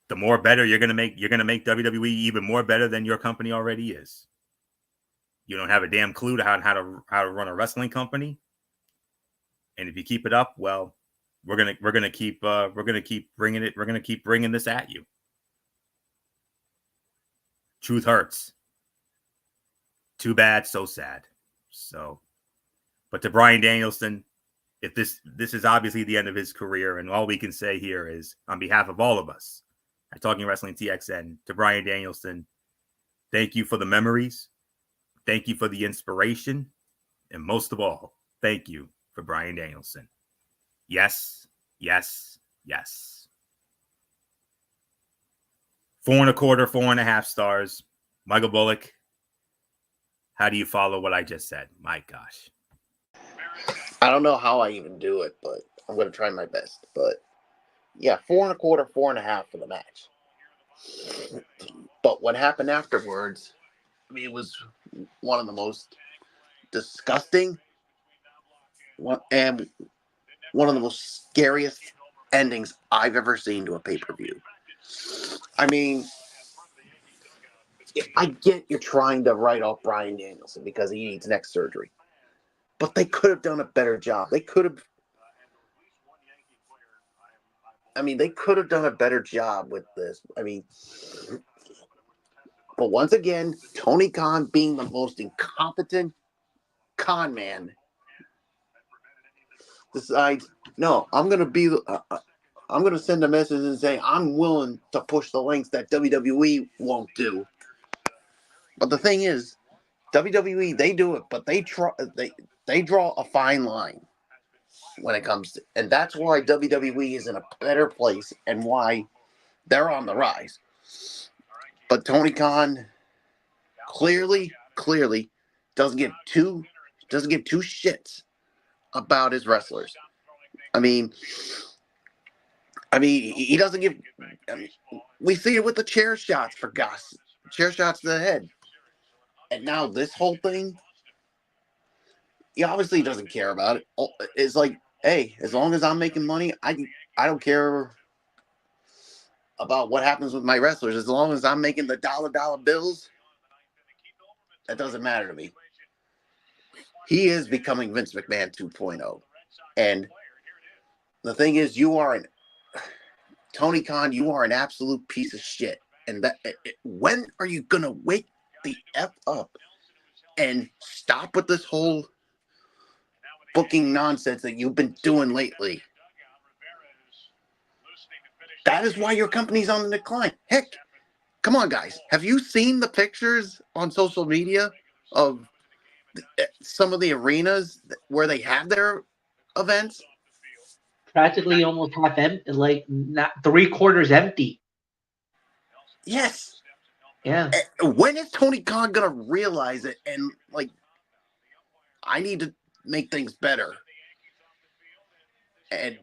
the more better you're gonna make WWE even more better than your company already is. You don't have a damn clue to how to run a wrestling company, and if you keep it up, well, we're gonna keep bringing this at you. Truth hurts. Too bad, so sad. So, but to Bryan Danielson, if this is obviously the end of his career, and all we can say here is, on behalf of all of us at Talking Wrestling TXN, to Bryan Danielson, thank you for the memories, thank you for the inspiration, and most of all, thank you for Bryan Danielson. Yes, yes, yes. 4.25, 4.5 stars. Michael Bullock, how do you follow what I just said? My gosh. I don't know how I even do it, but I'm going to try my best. But yeah, 4.25, 4.5 for the match. But what happened afterwards, I mean, it was one of the most disgusting and one of the most scariest endings I've ever seen to a pay-per-view. I mean, I get you're trying to write off Bryan Danielson because he needs neck surgery. But they could have done a better job. They could have done a better job with this. I mean, but once again, Tony Khan being the most incompetent con man decides, no, I'm going to send a message and say I'm willing to push the lengths that WWE won't do. But the thing is, WWE, they do it, but they draw a fine line when it comes to, and that's why WWE is in a better place and why they're on the rise. But Tony Khan clearly doesn't give two shits about his wrestlers. I mean, he doesn't give. I mean, we see it with the chair shots for Gus, chair shots to the head, and now this whole thing. He obviously doesn't care about it. It's like, hey, as long as I'm making money, I don't care about what happens with my wrestlers. As long as I'm making the dollar bills, that doesn't matter to me. He is becoming Vince McMahon 2.0. And the thing is, Tony Khan, you are an absolute piece of shit. And when are you going to wake the F up and stop with this whole booking nonsense that you've been doing lately? That is why your company's on the decline. Heck, come on, guys. Have you seen the pictures on social media of some of the arenas where they have their events? Practically almost half empty, like not 3/4 empty. Yes. Yeah. When is Tony Khan gonna realize it and like, I need to make things better? And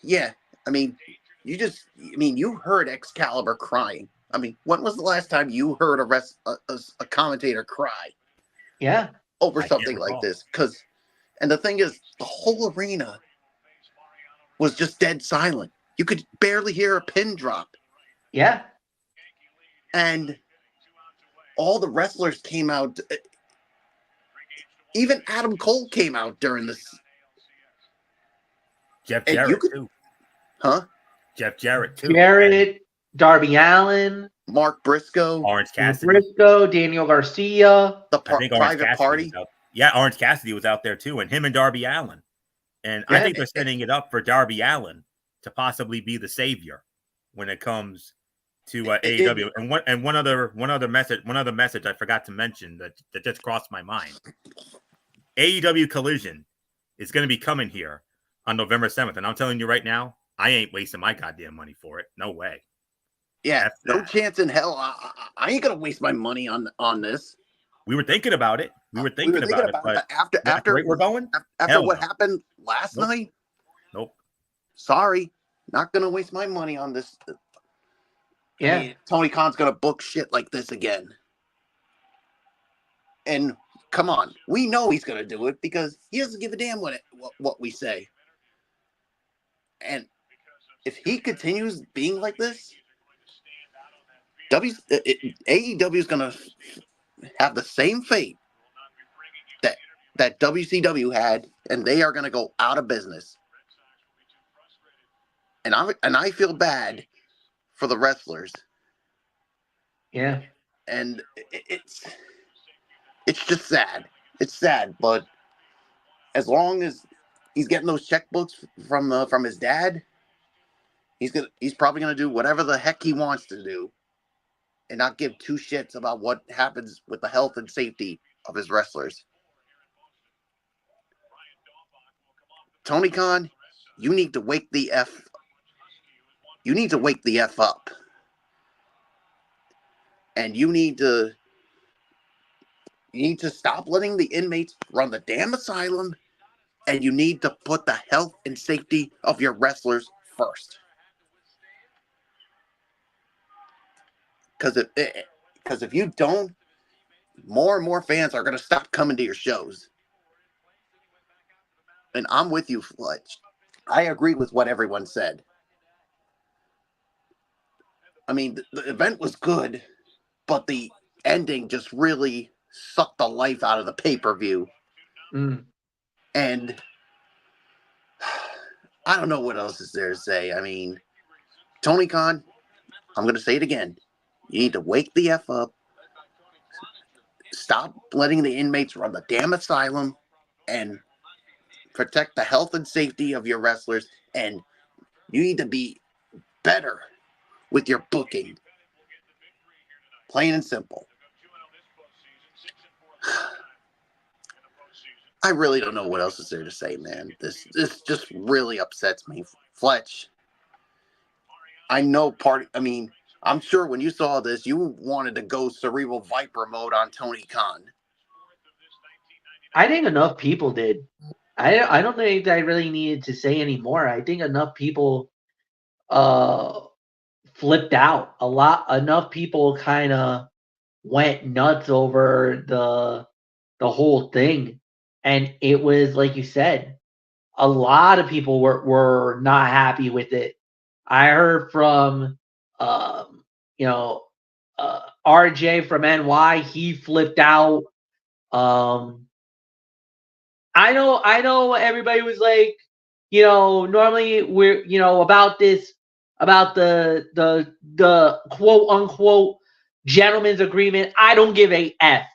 yeah, I mean, you heard Excalibur crying. I mean, when was the last time you heard a commentator cry? Yeah. Over something like this? And the thing is, the whole arena was just dead silent. You could barely hear a pin drop. Yeah. And all the wrestlers came out. Even Adam Cole came out during this. Jeff Jarrett, too. Huh? Jeff Jarrett, too. Jarrett, Darby Allin, Mark Briscoe, Orange Cassidy, Daniel Garcia, the Private Party. Yeah, Orange Cassidy was out there too, and him and Darby Allin. And I think they're setting it up for Darby Allin to possibly be the savior when it comes to AEW. And one other message I forgot to mention that just crossed my mind. AEW Collision is going to be coming here on November 7th, and I'm telling you right now, I ain't wasting my goddamn money for it. No way. Yeah, no chance in hell. I ain't gonna waste my money on this. We were thinking about it. But after we're going after what happened last night. Nope. Sorry, not gonna waste my money on this. Yeah, I mean, Tony Khan's gonna book shit like this again. And come on, we know he's gonna do it because he doesn't give a damn what we say. And if he continues being like this, AEW is gonna have the same fate that WCW had, and they are gonna go out of business. And I feel bad for the wrestlers. Yeah. And it's just sad. It's sad, but as long as he's getting those checkbooks from his dad, he's probably gonna do whatever the heck he wants to do, and not give two shits about what happens with the health and safety of his wrestlers. Tony Khan, you need to wake the F you need to wake the F up. And you need to stop letting the inmates run the damn asylum, and you need to put the health and safety of your wrestlers first. Because if you don't, more and more fans are going to stop coming to your shows. And I'm with you, Fletch. I agree with what everyone said. I mean, the event was good, but the ending just really sucked the life out of the pay-per-view. And I don't know what else is there to say. I mean, Tony Khan, I'm going to say it again. You need to wake the F up. Stop letting the inmates run the damn asylum and protect the health and safety of your wrestlers. And you need to be better with your booking. Plain and simple. I really don't know what else is there to say, man. This just really upsets me. Fletch, I'm sure when you saw this, you wanted to go Cerebral Viper mode on Tony Khan. I think enough people did. I don't think I really needed to say any more. I think enough people flipped out. Enough people kind of went nuts over the whole thing. And it was, like you said, a lot of people were not happy with it. I heard from RJ from NY, he flipped out. I know everybody was like, normally we're, about the quote unquote gentleman's agreement. I don't give a F.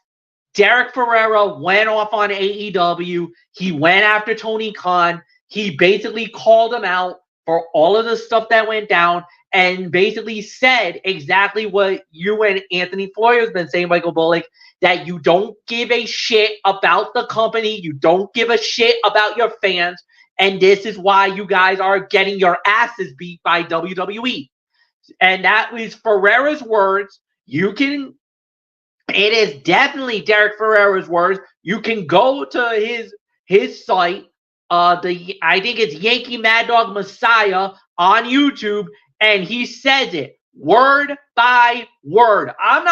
Derek Ferrera went off on AEW. He went after Tony Khan. He basically called him out for all of the stuff that went down and basically said exactly what you and Anthony Floyer has been saying, Michael Bullock, that you don't give a shit about the company. You don't give a shit about your fans. And this is why you guys are getting your asses beat by WWE. And that was Ferrera's words. It is definitely Derek Ferrera's words. You can go to his site. I think it's Yankee Mad Dog Messiah on YouTube, and he says it word by word. I'm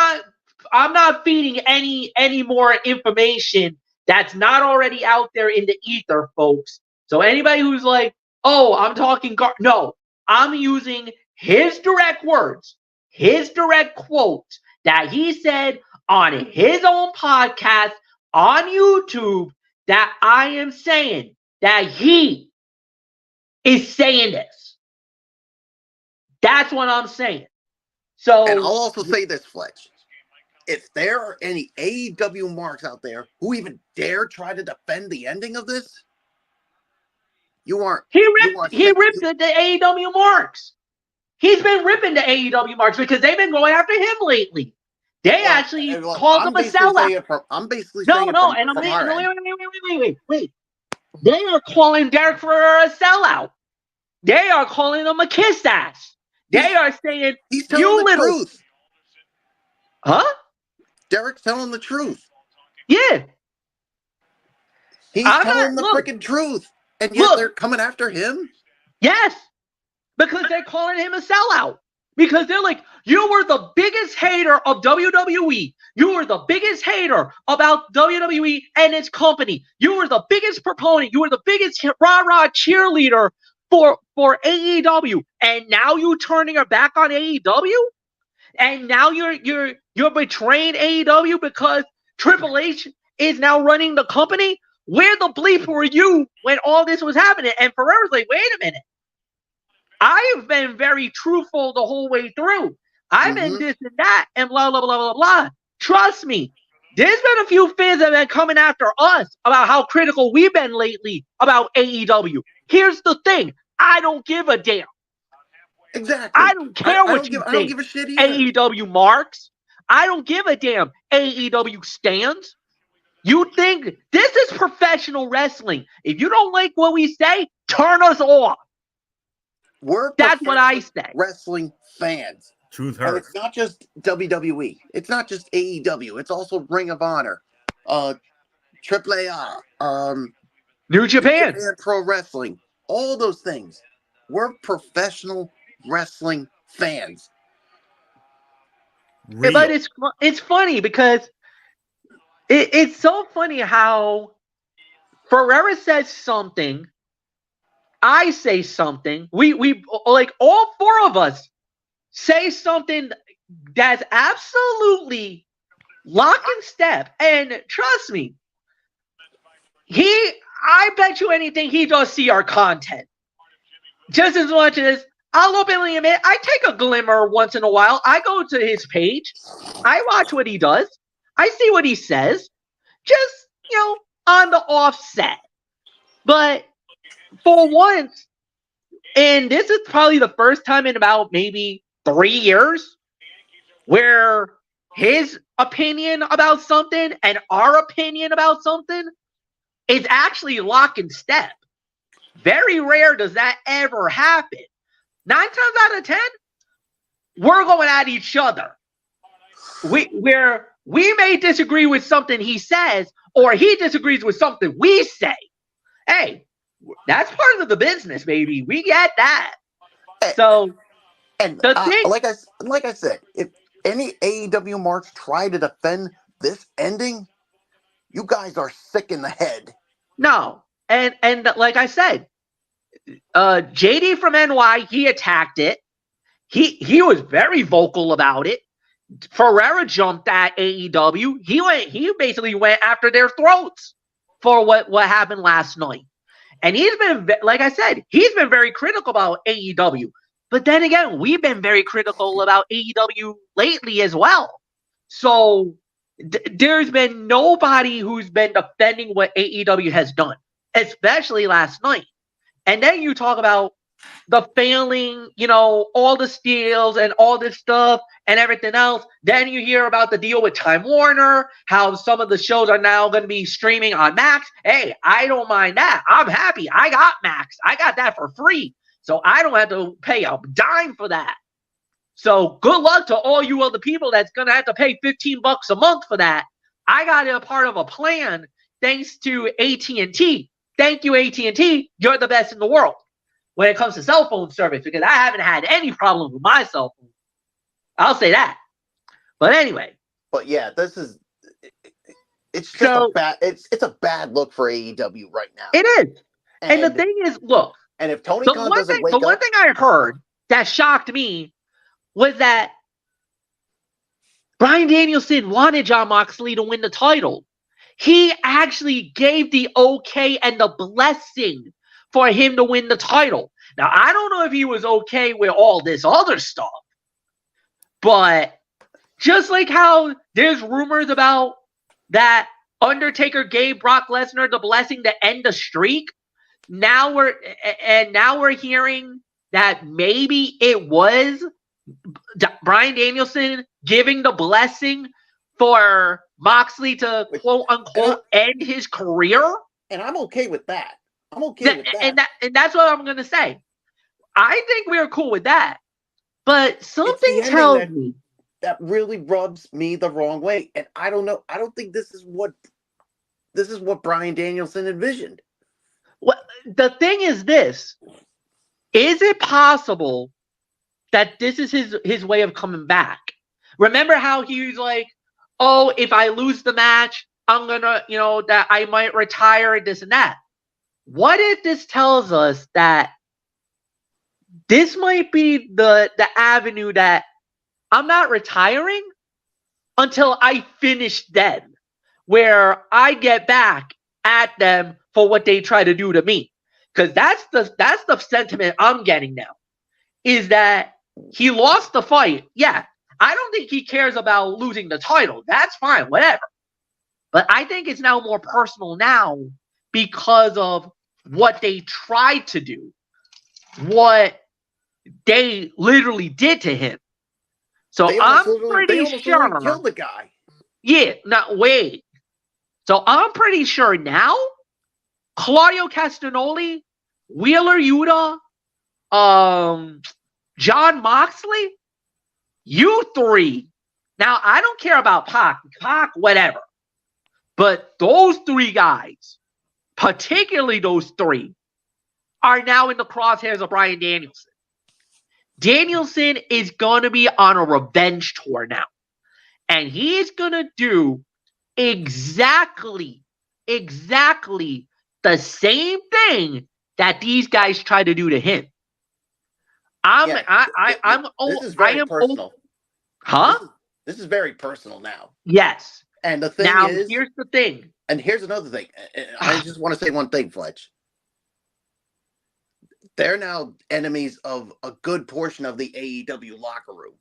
not feeding any more information that's not already out there in the ether, folks. So anybody who's like, "Oh, I'm talking," no, I'm using his direct words, his direct quotes that he said on his own podcast on YouTube, that I am saying that he is saying this. That's what I'm saying. So, and I'll also say this, Fletch. If there are any AEW marks out there who even dare try to defend the ending of this, you aren't. He ripped the AEW marks. He's been ripping the AEW marks because they've been going after him lately. They actually called him a sellout. I'm basically saying wait. They are calling Derek Ferrera a sellout. They are calling him a kiss ass. They are saying he's telling the truth. Huh? Derek's telling the truth. Yeah. He's telling the freaking truth. And yet they're coming after him? Yes. Because they're calling him a sellout. Because they're like, you were the biggest hater of WWE. You were the biggest hater about WWE and its company. You were the biggest proponent. You were the biggest rah-rah cheerleader for AEW. And now you're turning your back on AEW? And now you're betraying AEW because Triple H is now running the company? Where the bleep were you when all this was happening? And Ferrera's like, wait a minute. I have been very truthful the whole way through. I've been this and that and blah, blah, blah, blah, blah. Trust me. There's been a few fans that have been coming after us about how critical we've been lately about AEW. Here's the thing. I don't give a damn. Exactly. I don't care what you think. I don't give a shit either. AEW marks. I don't give a damn. AEW stands. You think this is professional wrestling. If you don't like what we say, turn us off. That's what I say. Wrestling fans. Truth And hurts. it's not just WWE. It's not just AEW. It's also Ring of Honor, AAA, New Japan. Japan Pro Wrestling. All those things. We're professional wrestling fans. Real. But it's funny because it's so funny how Ferreira says something, I say something, we like all four of us say something that's absolutely lock and step. And trust me, I bet you anything he does see our content. Just as much as I'll openly admit, I take a glimmer once in a while. I go to his page. I watch what he does. I see what he says. Just, on the offset. But for once, and this is probably the first time in about maybe 3 years where his opinion about something and our opinion about something is actually lock and step. Very rare does that ever happen. 9 times out of 10, we're going at each other. We may disagree with something he says, or he disagrees with something we say. Hey, that's part of the business, baby. We get that. So, and the thing, like I said, if any AEW marks try to defend this ending, you guys are sick in the head. No, and like I said, JD from NY, he attacked it. He was very vocal about it. Ferreira jumped at AEW. He basically went after their throats for what happened last night. And he's been, like I said, he's been very critical about AEW. But then again, we've been very critical about AEW lately as well. So there's been nobody who's been defending what AEW has done, especially last night. And then you talk about the failing, all the steals and all this stuff and everything else. Then you hear about the deal with Time Warner, how some of the shows are now going to be streaming on Max. Hey, I don't mind that. I'm happy. I got Max. I got that for free. So I don't have to pay a dime for that. So good luck to all you other people that's going to have to pay $15 a month for that. I got a part of a plan thanks to AT&T. Thank you, AT&T. You're the best in the world when it comes to cell phone service, because I haven't had any problems with my cell phone. I'll say that. But anyway. But yeah, it's just it's a bad look for AEW right now. It is. And the thing is, look. And if Tony Khan doesn't wake up. The one thing I heard that shocked me was that Bryan Danielson wanted Jon Moxley to win the title. He actually gave the okay and the blessing for him to win the title. Now, I don't know if he was okay with all this other stuff, but just like how there's rumors about that Undertaker gave Brock Lesnar the blessing to end the streak, now we're hearing that maybe it was Bryan Danielson giving the blessing for Moxley to quote unquote end his career. And I'm okay with that. With that. And that's what I'm gonna say. I think we're cool with that. But something tells me that really rubs me the wrong way. And I don't know. I don't think this is what Bryan Danielson envisioned. Well, the thing is this. Is it possible that this is his way of coming back? Remember how he was like, oh, if I lose the match, I'm gonna, that I might retire and this and that. What if this tells us that this might be the avenue that I'm not retiring until I finish them, where I get back at them for what they try to do to me? Because that's the sentiment I'm getting now, is that he lost the fight. Yeah, I don't think he cares about losing the title. That's fine, whatever. But I think it's now more personal now because of what they tried to do, what they literally did to him. So I'm pretty sure killed the guy. Yeah, now wait. So I'm pretty sure now Claudio Castagnoli, Wheeler Yuta, John Moxley, you three. Now, I don't care about Pac, whatever. But those three guys, particularly those three, are now in the crosshairs of Bryan Danielson. Danielson is going to be on a revenge tour now. And he is going to do exactly the same thing that these guys try to do to him. This is very personal. Huh? This is very personal now. Yes. And the thing now, is, here's the thing. And here's another thing. I just want to say one thing, Fletch. They're now enemies of a good portion of the AEW locker room.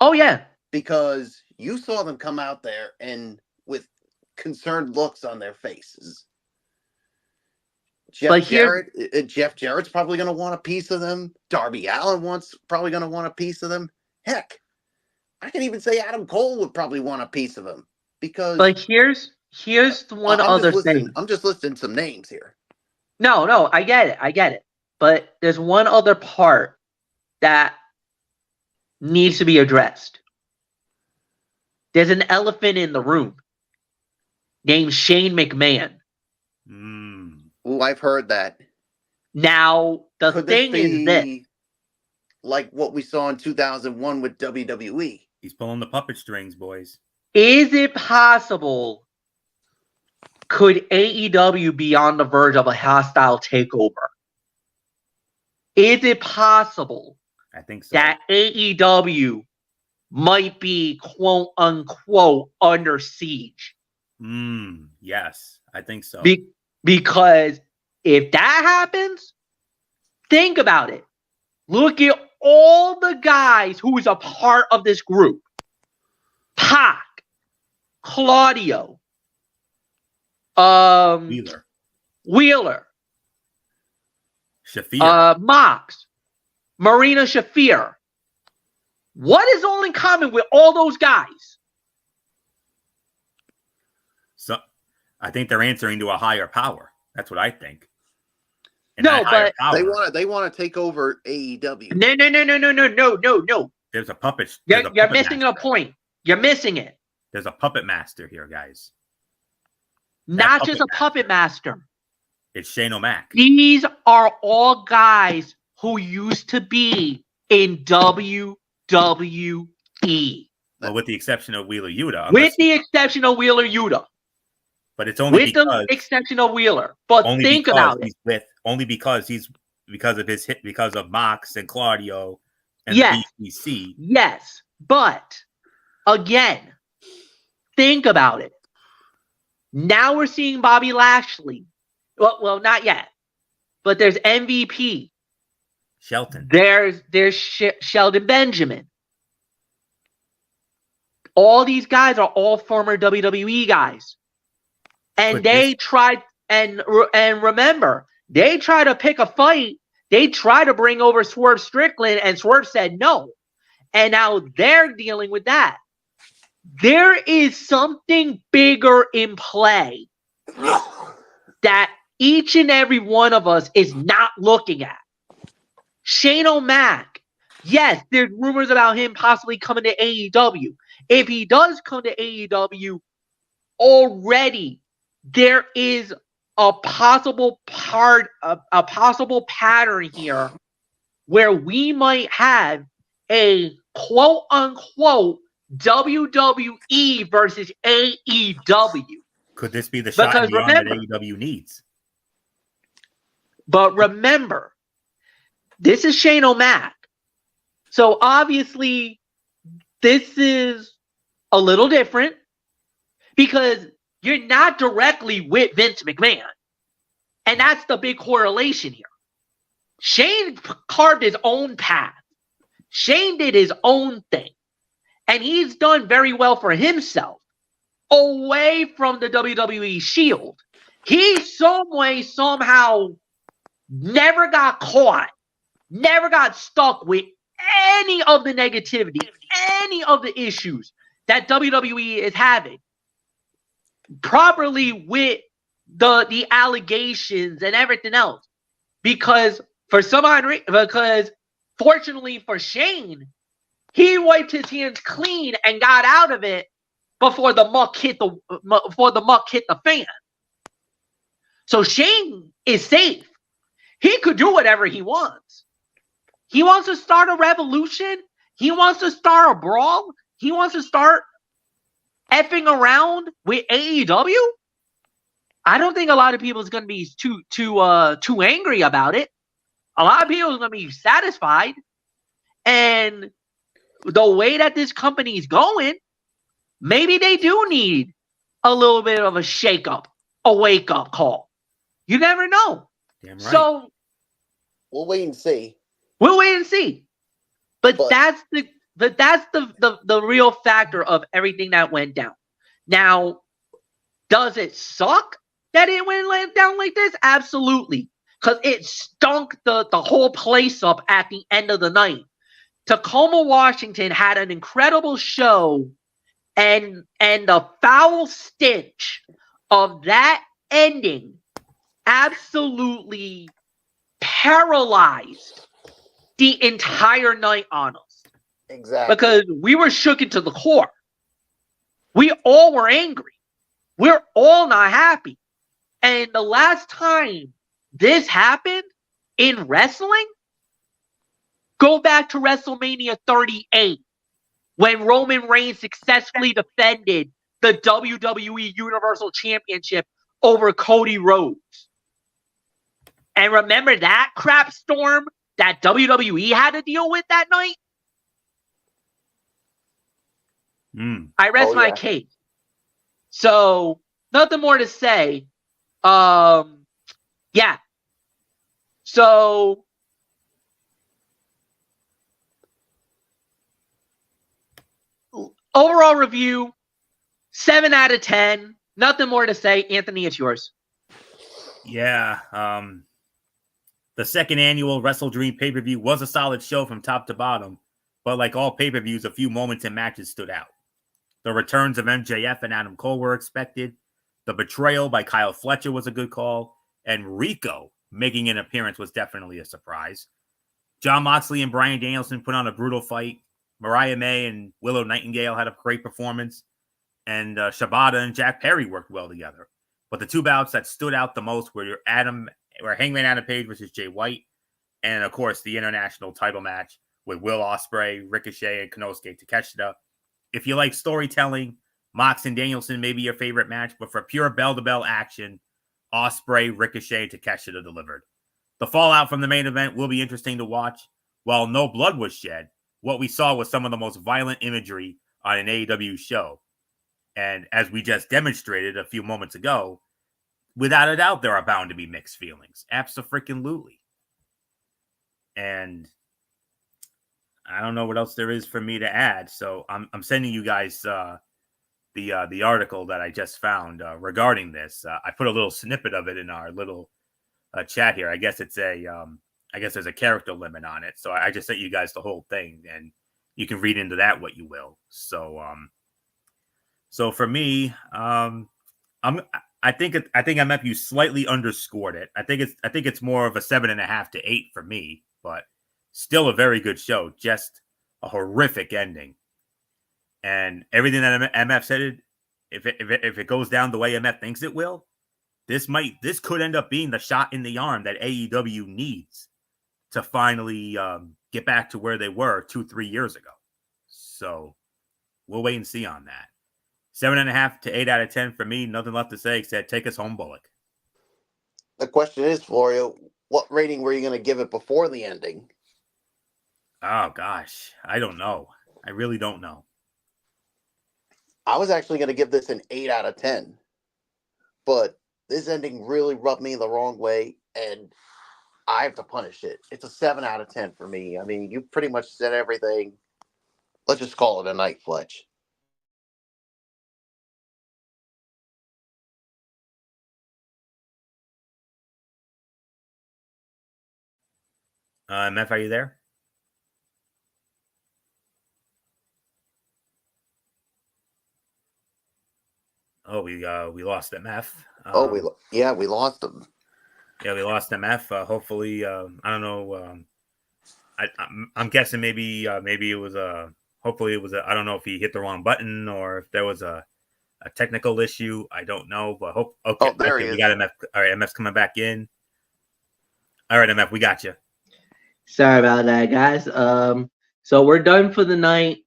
Oh, yeah. Because you saw them come out there and with concerned looks on their faces. Jeff Jarrett's probably going to want a piece of them. Darby Allin probably going to want a piece of them. Heck, I can even say Adam Cole would probably want a piece of them. Because but here's the one other thing. I'm just listing some names here. No, I get it. But there's one other part that needs to be addressed. There's an elephant in the room named Shane McMahon. Oh, I've heard that. Now, the thing is this. Like what we saw in 2001 with WWE. He's pulling the puppet strings, boys. Is it possible? Could AEW be on the verge of a hostile takeover? Is it possible? I think so. That AEW might be quote unquote under siege. Yes, I think so. Because if that happens, think about it. Look at all the guys who's a part of this group. Pac, Claudio, Wheeler, Shafir, Mox, Marina Shafir. What is all in common with all those guys? So I think they're answering to a higher power. That's what I think. And no, but they want to take over AEW. No. There's a puppet. You're missing a point. You're missing it. There's a puppet master here, guys. Not just a puppet master. It's Shane O'Mac. These are all guys who used to be in WWE. Well, with the exception of Wheeler Yuta. With the exception of Wheeler Yuta. But it's only with the exception of Wheeler. But think about it. Because of Mox and Claudio and the BCC. Yes. But again, think about it. Now we're seeing Bobby Lashley. Well, not yet. But there's MVP. Shelton. There's Sheldon Benjamin. All these guys are all former WWE guys. And they tried, and remember, they tried to pick a fight. They tried to bring over Swerve Strickland, and Swerve said no. And now they're dealing with that. There is something bigger in play that each and every one of us is not looking at. Shane O'Mac, yes, there's rumors about him possibly coming to AEW. If he does come to AEW, already there is a possible pattern here where we might have a quote unquote WWE versus AEW. Could this be the shot in the arm that AEW needs? But remember, this is Shane O'Mac. So obviously, this is a little different because you're not directly with Vince McMahon. And that's the big correlation here. Shane carved his own path. Shane did his own thing. And he's done very well for himself away from the WWE Shield. He somehow never got caught, never got stuck with any of the negativity, any of the issues that WWE is having. Properly with the allegations and everything else. Because For some odd reason, because fortunately for Shane, he wiped his hands clean and got out of it before the muck hit the fan. So Shane is safe. He could do whatever he wants. He wants to start a revolution. He wants to start a brawl. He wants to start effing around with AEW. I don't think a lot of people is going to be too angry about it. A lot of people are going to be satisfied. And the way that this company is going, maybe they do need a little bit of a shake-up, a wake-up call. You never know. Damn right. So we'll wait and see. We'll wait and see. But that's the real factor of everything that went down. Now, does it suck that it went down like this? Absolutely. Because it stunk the whole place up at the end of the night. Tacoma, Washington had an incredible show, and the foul stench of that ending absolutely paralyzed the entire night on us. Exactly. Because we were shook into the core. We all were angry. We're all not happy. And the last time this happened in wrestling, go back to WrestleMania 38 when Roman Reigns successfully defended the WWE Universal Championship over Cody Rhodes. And remember that crap storm that WWE had to deal with that night? I rest my case. So, nothing more to say. Yeah. So, overall review, 7 out of 10. Nothing more to say. Anthony, it's yours. Yeah. The second annual Wrestledream pay-per-view was a solid show from top to bottom, but like all pay-per-views, a few moments and matches stood out. The returns of MJF and Adam Cole were expected. The betrayal by Kyle Fletcher was a good call. And Rico making an appearance was definitely a surprise. Jon Moxley and Bryan Danielson put on a brutal fight. Mariah May and Willow Nightingale had a great performance. And Shibata and Jack Perry worked well together. But the two bouts that stood out the most were Hangman Adam Page versus Jay White. And, of course, the international title match with Will Ospreay, Ricochet, and Konosuke Takeshita. If you like storytelling, Mox and Danielson may be your favorite match, but for pure bell-to-bell action, Ospreay, Ricochet, and Takeshita delivered. The fallout from the main event will be interesting to watch. While no blood was shed, what we saw was some of the most violent imagery on an AEW show. And as we just demonstrated a few moments ago, without a doubt, there are bound to be mixed feelings. Abso-freaking-lutely. And I don't know what else there is for me to add. So I'm sending you guys the article that I just found regarding this. I put a little snippet of it in our little chat here. I guess it's I guess there's a character limit on it. So I just sent you guys the whole thing, and you can read into that what you will. So so for me, I think MFU slightly underscored it. I think it's more of a 7.5 to 8 for me, but still a very good show. Just a horrific ending. And everything that MF said, if it goes down the way MF thinks it will, this could end up being the shot in the arm that AEW needs to finally get back to where they were 2-3 years ago. So we'll wait and see on that. 7.5 to 8 out of 10 for me. Nothing left to say except take us home, Bullock. The question is, Florio, what rating were you going to give it before the ending? Oh, gosh. I don't know. I really don't know. I was actually going to give this an 8 out of 10. But this ending really rubbed me the wrong way, and I have to punish it. It's a 7 out of 10 for me. I mean, you pretty much said everything. Let's just call it a night, Fletch. MF, are you there? Oh, we lost MF. We lost him. Yeah, we lost MF. Hopefully, I don't know. I'm guessing maybe it was hopefully it was I don't know if he hit the wrong button or if there was a technical issue. I don't know, but hope. Okay, Oh, there he we is. got MF. All right, MF's coming back in. All right, MF, we got you. Sorry about that, guys. So we're done for the night.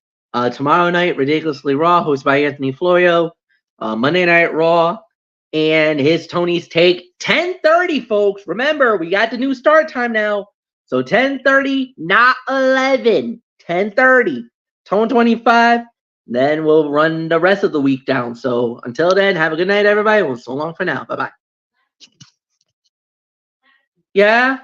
Tomorrow night, Ridiculously Raw, hosted by Anthony Florio. Monday Night Raw, and his Tony's Take, 10:30, folks. Remember, we got the new start time now. So 10:30, not 11. 10:30. Tone 25. Then we'll run the rest of the week down. So until then, have a good night, everybody. Well, so long for now. Bye-bye. Yeah?